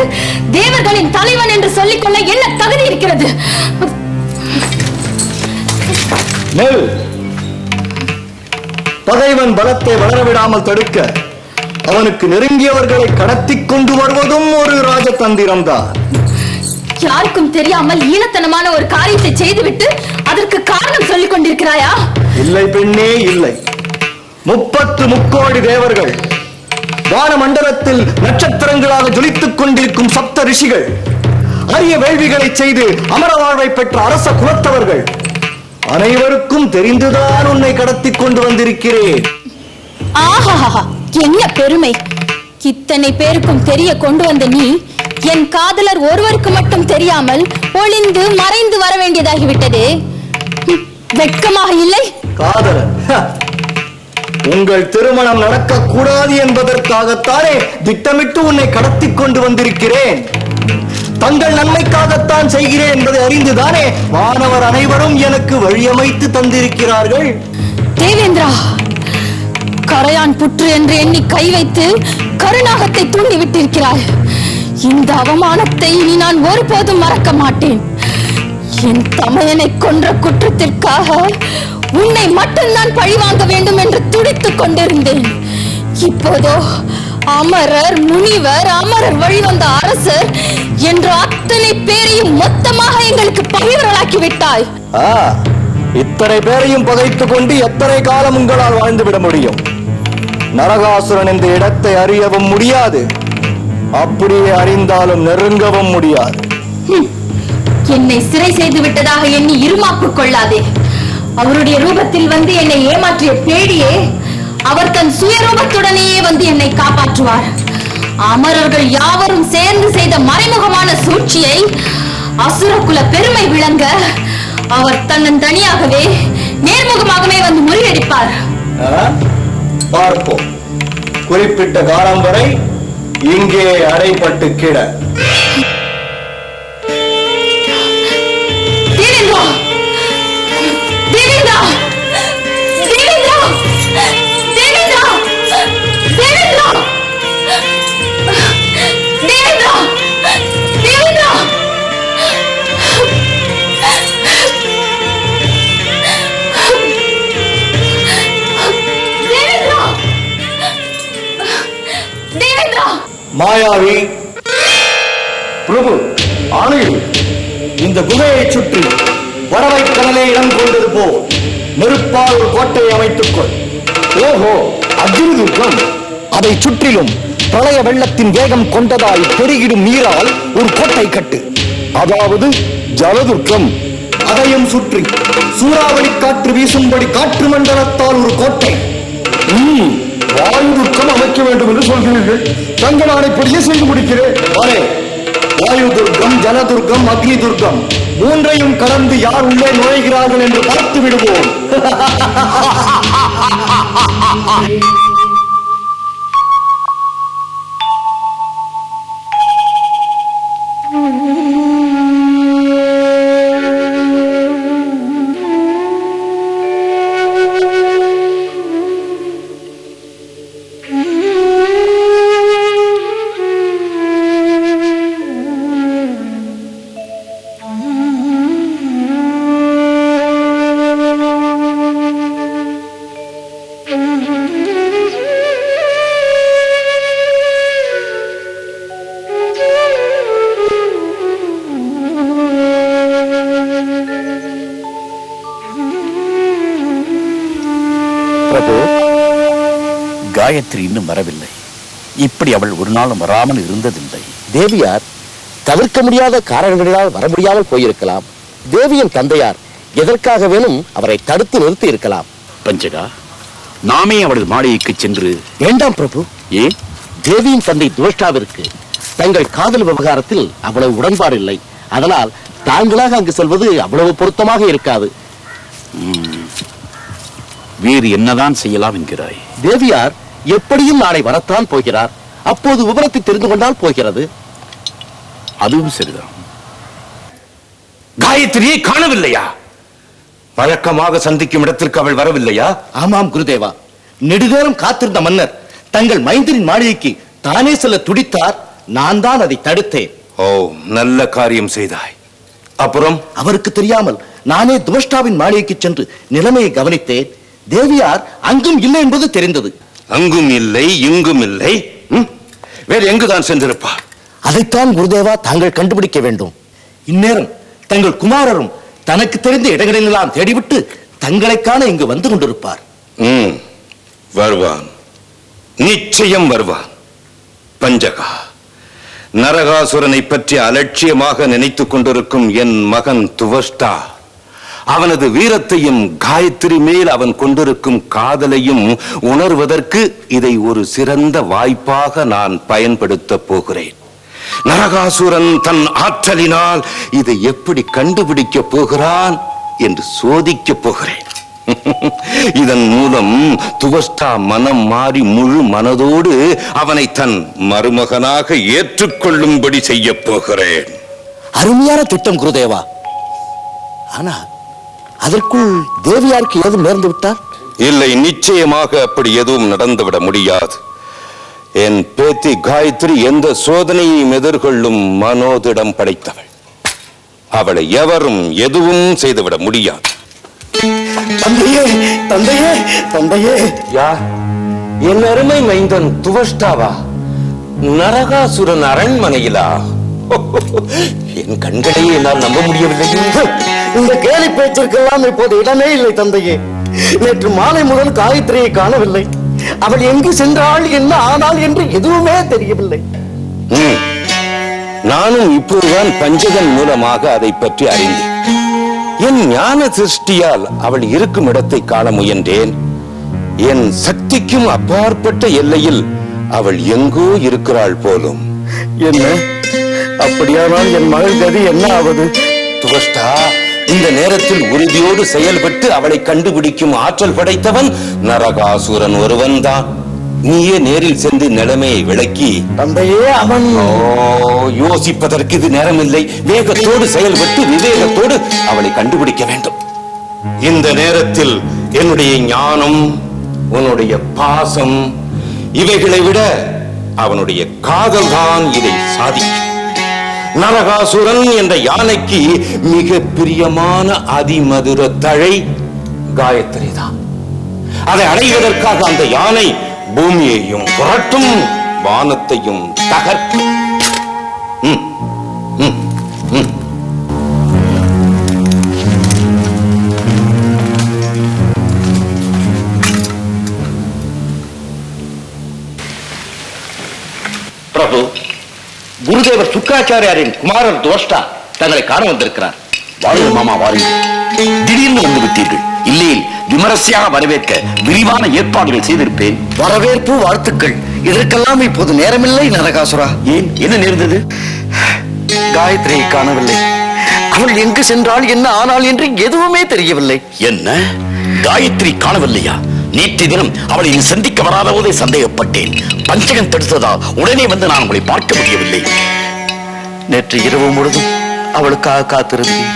தேவர்களின் தலைவன் என்று சொல்லிக்கொள்ள என்ன தகுதி இருக்கிறது? நெல், பகைவன் பலத்தை வளரவிடாமல் தடுக்க அவனுக்கு நெருங்கியவர்களை கடத்தி கொண்டு வருவதும் ஒரு ராஜதந்திரம் தான். யாருக்கும் தெரியாமல் ஈனத்தனமான ஒரு காரியத்தை செய்துவிட்டு அதற்கு காரணம் சொல்லிக் கொண்டிருக்கிறாயா? இல்லை பெண்ணே, இல்லை. 30 முக்கோடி தேவர்கள், வானமண்டலத்தில் நட்சத்திரங்களாக ஜொலித்துக் கொண்டிருக்கும் சப்த ரிஷிகள், அரிய வேள்விகளை செய்து அமர வாழ்வை பெற்ற அரச குலத்தவர்கள் அனைவருக்கும் தெரிந்துதான் உன்னை கடத்தி கொண்டு வந்திருக்கிறேன். ஆஹா, என்ன பெருமை! இத்தனை பேருக்கும் தெரிய கொண்டு வந்த நீ என் காதலர் ஒருவருக்கு மட்டும் தெரியாமல் ஒளிந்து மறைந்து வர வேண்டியதாகிவிட்டதே. வெட்கமாக இல்லை? காதலர், உங்கள் திருமணம் நடக்க கூடாது என்பதற்காகத்தானே திட்டமிட்டு உன்னை கடத்தி கொண்டு வந்திருக்கிறேன். தங்கள் நன்மைக்காகத்தான் செய்கிறேன் என்பதை அறிந்துதானே வானவர் அனைவரும் எனக்கு வழியமைத்து தந்திருக்கிறார்கள். தேவேந்திரா, கரையான் புற்று என்று எண்ணி கை வைத்து கருநாகத்தை தூண்டி விட்டிருக்கிறாய். இந்த அவமானத்தை இனி நான் ஒருபோதும் மறக்க மாட்டேன். என் தமையனை கொன்ற குற்றத்திற்காக உன்னை மட்டும்தான் பழிவாங்க வேண்டும் என்று துடித்துக் கொண்டிருந்தேன். இப்போதோ அமரர், முனிவர், அமரர் வழிவந்த அரசர் என்ற அத்தனை பேரையும் மொத்தமாக எங்களுக்கு பகைவர்களாக்கி விட்டாய். இத்தனை பேரையும் பகைத்துக் கொண்டு எத்தனை காலம் உங்களால் வாழ்ந்துவிட முடியும்? நரகாசுரன் இந்த இடத்தை அறியவும் முடியாது, அப்படியே அறிந்தாலும் நெருங்கவும் முடியாது. என்னை சிறை செய்து விட்டதாக எண்ணி இருமாப்பு கொள்ளாதே. அவருடைய ரூபத்தில் வந்து என்னை ஏமாற்றிய பேடியே அவர் தன் சுயரூபத்துடனேயே வந்து என்னை காப்பாற்றுவார். அமரர்கள் யாவரும் சேர்ந்து செய்த மறைமுகமான சூழ்ச்சியை அசுரகுல பெருமை விளங்க அவர் தனியாகவே நேர்முகமாகவே வந்து முறியடிப்பார். பார்ப்போம். குறிப்பிட்ட காலம் வரை இங்கே அடைப்பட்டு கிட. தேவேந்திரா, தேவேந்திரா, தேவேந்திரா, தேவேந்திரா, தேவேந்திரா, தேவேந்திரா, தேவேந்திரா. மாயாவி, பிரபு, ஆணையில் இந்த குகையை சுற்றி வரவை கடலே இடம் கொண்டது போ நெருப்பால் ஒரு கோட்டையை அமைத்துக் கொள். ஓஹோ, அக்னி துர்க்கம். அதை சுற்றிலும் பிரளய வெள்ளத்தின் வேகம் கொண்டதாய் பெருகிடும் நீரால் ஒரு கோட்டை கட்டு, அதாவது ஜலதுர்க்கம். அதையும் சுற்றி சூறாவளி காற்று வீசும்படி காற்று மண்டலத்தால் ஒரு கோட்டை. வாயு துர்க்கம் அமைக்க வேண்டும் என்று சொல்கிறீர்கள். தங்கள் ஆணைப்படியே செய்து முடிக்கிறேன். வாயு துர்க்கம், ஜலதுர்க்கம், அக்னி துர்க்கம் மூன்றையும் கடந்து யார் உள்ளே நுழைகிறார்கள் என்று பார்த்து விடுவோம். காயத்ரி இன்னும் வரவில்லை. இப்படி அவள் ஒரு நாளும் வராமல் இருந்ததில்லை. தேவியார், தவிர்க்க முடியாத காரணங்களினால் வர முடியாமல் போயிருக்கலாம். தேவியின் தந்தையார் எதற்காக வேணும் அவரை தடுத்து நிறுத்தி இருக்கலாம். பஞ்சகா, நாமே அவளது மாளிகைக்கு சென்று... வேண்டாம் பிரபு. ஏன்? தேவியின் தந்தை துவஷ்டாவிற்கு தங்கள் காதல் விவகாரத்தில் அவ்வளவு உடன்பாடு இல்லை. அதனால் தாங்களாக அங்கு செல்வது அவ்வளவு பொருத்தமாக இருக்காது. வேறு என்னதான் செய்யலாம் என்கிறாய்? தேவியார் எப்படியும் நாளை வரத்தான் போகிறார். அப்போது விவரத்தை தெரிந்து கொண்டால் போகிறது. அதுவும் சரிதான். காயத்ரியை காணவில்லையா? வழக்கமாக சந்திக்கும் இடத்திற்கு அவள் வரவில்லையா? ஆமாம் குருதேவா. நெடுநேரம் காத்திருந்த மன்னர் தங்கள் மைந்தரின் மாளிகைக்கு தானே செல்ல துடித்தார். நான் தான் அதை தடுத்தேன். ஓ, நல்ல காரியம் செய்தாய். அப்புறம் அவருக்கு தெரியாமல் நானே துவஷ்டாவின் மாளிகைக்கு சென்று நிலைமையை கவனித்தேன். தேவியார் அங்கும் இல்லை என்பது தெரிந்தது. அங்கும் இல்லை, இங்கும் இல்லை. வேறு எங்குதான் சென்றிருப்பார்? அதைத்தான் குருதேவா தாங்கள் கண்டுபிடிக்க வேண்டும். இந்நேரம் தங்கள் குமாரரும் தனக்கு தெரிந்த இடங்களெல்லாம் தேடிவிட்டு தங்களை காண இங்கு வந்து கொண்டிருப்பார். வருவான், நிச்சயம் வருவான். பஞ்சகா, நரகாசுரனை பற்றி அலட்சியமாக நினைத்துக் கொண்டிருக்கும் என் மகன் துவஷ்டா அவனது வீரத்தையும் காயத்ரி மேல் அவன் கொண்டிருக்கும் காதலையும் உணர்வதற்கு இதை ஒரு சிறந்த வாய்ப்பாக நான் பயன்படுத்த போகிறேன். நரகாசுரன் தன் ஆற்றலினால் இதை எப்படி கண்டுபிடிக்க போகிறான் என்று சோதிக்க போகிறேன். இதன் மூலம் துவஷ்டா மனம் மாறி முழு மனதோடு அவனை தன் மருமகனாக ஏற்றுக்கொள்ளும்படி செய்ய போகிறேன். அருமையான திட்டம் குருதேவா. ஆனால் அதற்குள் தேவியாருக்கு ஏதும் நேர்ந்து விட்டார்? இல்லை, நிச்சயமாக அப்படி எதுவும் நடந்துவிட முடியாது. என் பேத்தி காயத்ரி எந்த சோதனையையும் எதிர்கொள்ளும் மனோதிடம் படைத்தவள். அவளை எவரும் எதுவும் செய்துவிட முடியாது. தந்தையே, தந்தையே, தந்தையே. யார்? என் அருமை மைந்தன் துவஷ்டாவா? நரகாசுரன் அரண்மனையிலா? என் கண்களையே என்னால் நம்ப முடியவில்லை. இந்த கேலி பேச்சிற்கெல்லாம் இப்போது இடமே இல்லை தந்தையே. நேற்று மாலை முதல் காயத்ரியை காணவில்லை. அவள் எங்கு சென்றாள், என்ன ஆனால் என்று எதுவுமே தெரியவில்லை. நானும் இப்போதுதான் பஞ்சகன் மூலமாக அதை பற்றி அறிந்தேன். என் ஞான திருஷ்டியால் அவள் இருக்கும் இடத்தை காண முயன்றேன். என் சக்திக்கும் அப்பாற்பட்ட எல்லையில் அவள் எங்கோ இருக்கிறாள் போலும். என்ன அப்படியானால் என் மகள் கதி என்ன ஆவது? துவஷ்டா, இந்த நேரத்தில் உறுதியோடு செயல்பட்டு அவளை கண்டுபிடிக்கும் ஆற்றல் படைத்தவன் நரகாசுரன் ஒருவன் தான். நீயே நேரில் சென்று நிலைமையை விளக்கி... தந்தையே, அவன்... யோசிப்பதற்கு இது நேரமில்லை. வேகத்தோடு செயல்பட்டு விவேகத்தோடு அவளை கண்டுபிடிக்க வேண்டும். இந்த நேரத்தில் என்னுடைய ஞானம், உன்னுடைய பாசம், இவைகளை விட அவனுடைய காதல் தான் இதை சாதிக்கும். நரகாசுரன் என்ற யானைக்கு மிக பிரியமான அதிமதுர தழை காயத்ரி தான். அதை அடைவதற்காக அந்த யானை பூமியையும் புரட்டும், வானத்தையும் தகர்க்கும். பிரபு, குருதேவர் சுக்கராச்சாரியாரின் குமாரர் துவஷ்டா தங்களை காண வந்திருக்கிறார். வாருங்கள் மாமா, வாருங்கள். திடீர்னு வந்து விட்டீர்கள். இல்லையில் விமரிசையாக வரவேற்க விரிவான ஏற்பாடுகள் செய்திருப்பேன். வரவேற்பு, வாழ்த்துக்கள். இதற்கெல்லாம் இப்போது நேரமில்லை நரகாசுரா. ஏன், என்ன நேர்ந்தது? காயத்ரியை காணவில்லை. அவள் எங்கு சென்றாள், என்ன ஆனால் என்று எதுவுமே தெரியவில்லை. என்ன, காயத்ரி காணவில்லையா? நேற்று தினம் அவளை சந்திக்க வராத போதே சந்தேகப்பட்டேன். பஞ்சகன் தடுத்ததால் உடனே வந்து நான் உங்களை பார்க்க முடியவில்லை. நேற்று இரவு முழுதும் அவளுக்காக காத்திருந்தேன்.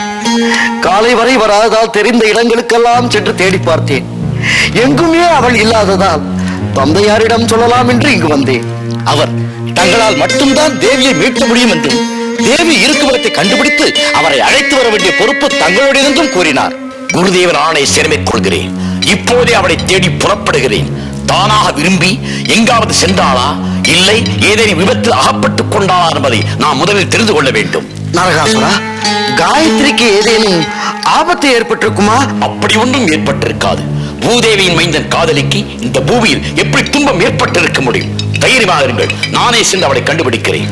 காலை வரை வராததால் தெரிந்த இடங்களுக்கெல்லாம் சென்று தேடி பார்த்தேன். எங்குமே அவள் இல்லாததால் தந்தையாரிடம் சொல்லலாம் என்று இங்கு வந்தேன். அவர் தங்களால் மட்டும்தான் தேவியை மீட்க முடியும் என்றும் தேவி இருக்கும் இடத்தை கண்டுபிடித்து அவரை அழைத்து வர வேண்டிய பொறுப்பு தங்களுடைய என்றும் கூறினார். குருதேவன் ஆணை சிறமைக் கொள்கிறேன். இப்போதே அவளை தேடி புறப்படுகிறேன். தானாக விரும்பி எங்காவது சென்றாளா, இல்லை ஏதேனும் விபத்தில் அகப்பட்டுக் கொண்டாளா என்பதை நான் முதலில் தெரிந்து கொள்ள வேண்டும். நரகாசுரா, காயத்ரிக்கு ஏதேனும் ஆபத்து ஏற்பட்டிருக்குமா? அப்படி ஒன்றும் ஏற்பட்டிருக்காது. பூதேவியின் மைந்தன் காதலிக்கு இந்த பூமியில் எப்படி துன்பம் ஏற்பட்டிருக்க முடியும்? தைரியமாக இருங்கள், நானே சென்று அவளை கண்டுபிடிக்கிறேன்.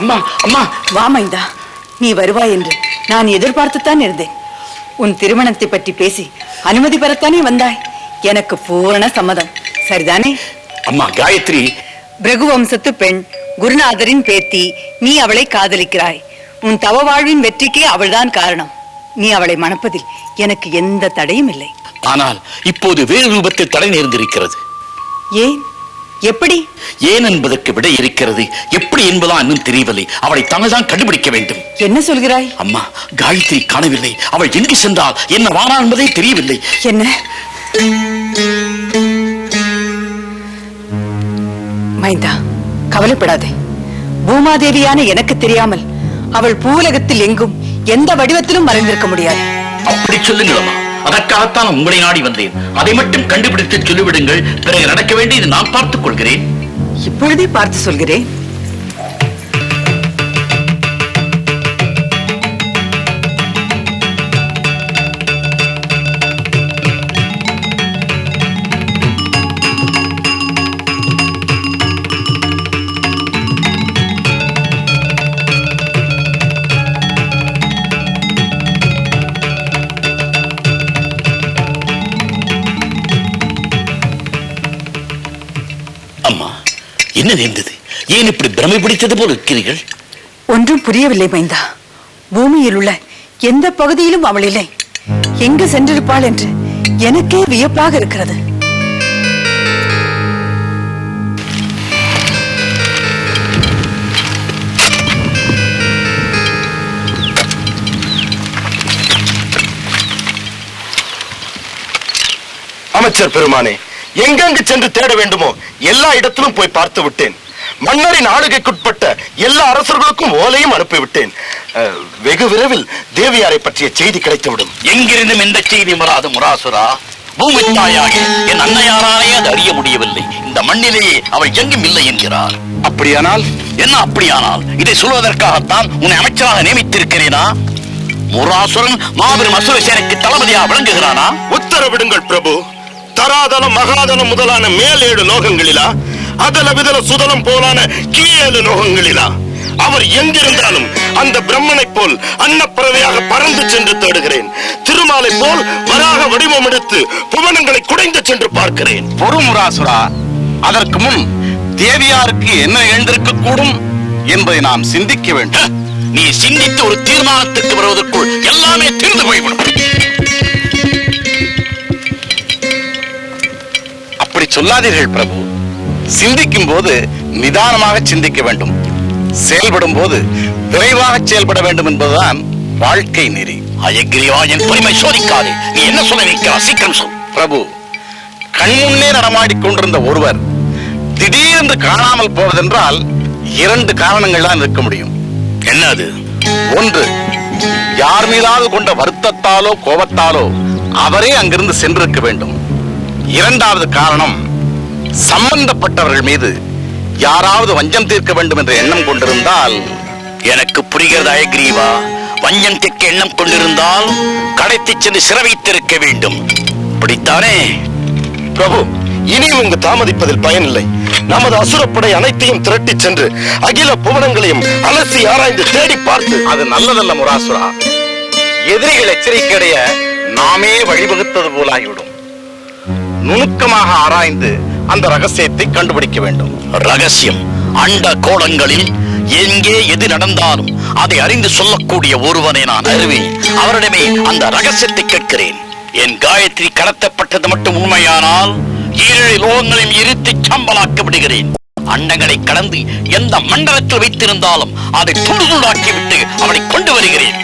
அம்மா அம்மா வா மைந்தா, நீ வருவாய் என்று நான் எதிர்பார்த்துத்தான் இருந்தேன். உன் திருமணத்தை பற்றி பேசி அனுமதி பெறத்தானே வந்தாய். எனக்கு பூரண சம்மதம். சரிதானே? அம்மா காயத்ரி பிருகு வம்சத்து பெண், குருநாதரின் பேத்தி. நீ அவளை காதலிக்கிறாய். உன் தவ வாழ்வின் வெற்றிக்கே அவள்தான் காரணம். நீ அவளை மணப்பதில் எனக்கு எந்த தடையும் இல்லை. ஆனால் இப்போது வேறு ரூபத்தில் தடை நேர்ந்திருக்கிறது. ஏன்? எப்படி? ஏன் என்பதற்கு விடை இருக்கிறது. எப்படி என்பதான் இன்னும் தெரியவில்லை. அவளை தாங்கள்தான் கண்டுபிடிக்க வேண்டும். என்ன சொல்கிறாய்? அம்மா, காயத்ரி காணவில்லை. அவள் எங்கு சென்றால் என்ன வானா என்பதே தெரியவில்லை. என்ன? மைந்தா, கவலைப்படாதே. பூமாதேவியான எனக்கு தெரியாமல் அவள் பூலகத்தில் எங்கும் எந்த வடிவத்திலும் மறைந்திருக்க முடியாது. அப்படி சொல்லுங்களம்மா. அதற்காகத்தான் உங்களை நாடி வந்தேன். அதை மட்டும் கண்டுபிடித்து சொல்லிவிடுங்கள். பிறகு நடக்க வேண்டியது நான் பார்த்துக் கொள்கிறேன். இப்பொழுதே பார்த்து சொல்கிறேன். என்ன நேர்ந்தது? ஏன் இப்படி பிரமை பிடித்தது போல் இருக்கிறீர்கள்? ஒன்றும் புரியவில்லை மைந்தா. பூமியில் உள்ள எந்த பகுதியிலும் அவள் இல்லை. எங்கு சென்றிருப்பாள் என்று எனக்கே வியப்பாக இருக்கிறது. அமைச்சர் பெருமானே, எங்கெங்கு சென்று தேட வேண்டுமோ எல்லா இடத்திலும் போய் பார்த்து விட்டேன். மன்னரின் ஆளுகைக்குட்பட்ட எல்லா அரசர்களுக்கும் ஓலையும் அனுப்பிவிட்டேன். வெகு விரைவில் தேவியாரை பற்றிய செய்தி கிடைத்துவிடும். எங்கிருந்தும் எந்த செய்தி வராது முராசுரா. பூமி தாயாக என் அன்னையாராலே அது அறிய முடியவில்லை. இந்த மண்ணிலேயே அவள் எங்கும் இல்லை என்கிறார். அப்படியானால் என்ன? அப்படியானால் இதை சொல்வதற்காகத்தான் உன்னை அமைச்சராக நியமித்திருக்கிறேனா? முராசுரன் மாபெரும் அசுர சேனைக்கு தளபதியாக விளங்குகிறானா? உத்தரவிடுங்கள் பிரபு. தராதலம் மகாதலம் முதலான மேல் 7 லோகங்களிலா, அதல விதல சுதலம் போலான கீழ் லோகங்களிலா அவர் எங்கிருந்தாலும் அந்த பிரம்மனை போல் அன்னப்பறவையாக பறந்து சென்று தேடுகிறேன். திருமாலை போல் வராக வடிவம் எடுத்து புவனங்களை குடைந்து சென்று பார்க்கிறேன். பொறுமுராசுரா, அதற்கு முன் தேவியாருக்கு என்ன எழுந்திருக்க கூடும் என்பதை நாம் சிந்திக்க வேண்டும். நீ சிந்தித்து ஒரு தீர்மானத்துக்கு வருவதற்குள் எல்லாமே தீர்ந்து போய்விடும். அப்படி சொல்லாதீர்கள் பிரபு. சிந்திக்கும் போது நிதானமாக சிந்திக்க வேண்டும். செயல்படும் போது விரைவாக செயல்பட வேண்டும் என்பதுதான் வாழ்க்கை நெறி. அயக்கிரிவா, என் பொறுமை சோதிக்காதே. நீ என்ன சொல்ல வைக்கிறாய்? சீக்கிரம் சொல். பிரபு, கண்முன்னே நடமாடிக் கொண்டிருந்த ஒருவர் திடீரென்று காணாமல் போவதென்றால் 2 காரணங்கள் தான் இருக்க முடியும். என்ன அது? ஒன்று, யார் மீதாவது கொண்ட வருத்தத்தாலோ கோபத்தாலோ அவரே அங்கிருந்து சென்றிருக்க வேண்டும். 2வது காரணம், சம்பந்தப்பட்டவர்கள் மீது யாராவது வஞ்சம் தீர்க்க வேண்டும் என்ற எண்ணம் கொண்டிருந்தால். எனக்கு புரிகிறது அயக்கிரிவா. வஞ்சம் தீர்க்க எண்ணம் கொண்டிருந்தால் கடைத்து சென்று சிறை வைத்திருக்க வேண்டும். அப்படித்தானே? பிரபு, இனியும் இங்கு தாமதிப்பதில் பயனில்லை. நமது அசுரப்படை அனைத்தையும் திரட்டி சென்று அகில புவனங்களையும் அலசி ஆராய்ந்து தேடி பார்த்து. அது நல்லதல்ல முராசுரா. எதிரிகள் எச்சரிக்கையடைய நாமே வழிவகுத்தது போலாகிவிடும். நுணுக்கமாக ஆராய்ந்து அந்த ரகசியத்தை கண்டுபிடிக்க வேண்டும். ரகசியம் அண்ட கோலங்களில் எங்கே எது நடந்தாலும் அதை அறிந்து சொல்லக்கூடிய ஒருவனை நான் அறிவேன். அவரிடமே அந்த ரகசியத்தை கேட்கிறேன். என் காயத்ரி கடத்தப்பட்டது மட்டும் உண்மையானால் 7 லோகங்களையும் இருத்தி சம்பளாக்கி விடுகிறேன். அண்டங்களை கடந்து எந்த மண்டலத்தில் வைத்திருந்தாலும் அதை துண்டு துண்டாக்கி விட்டு அவளை கொண்டு வருகிறேன்.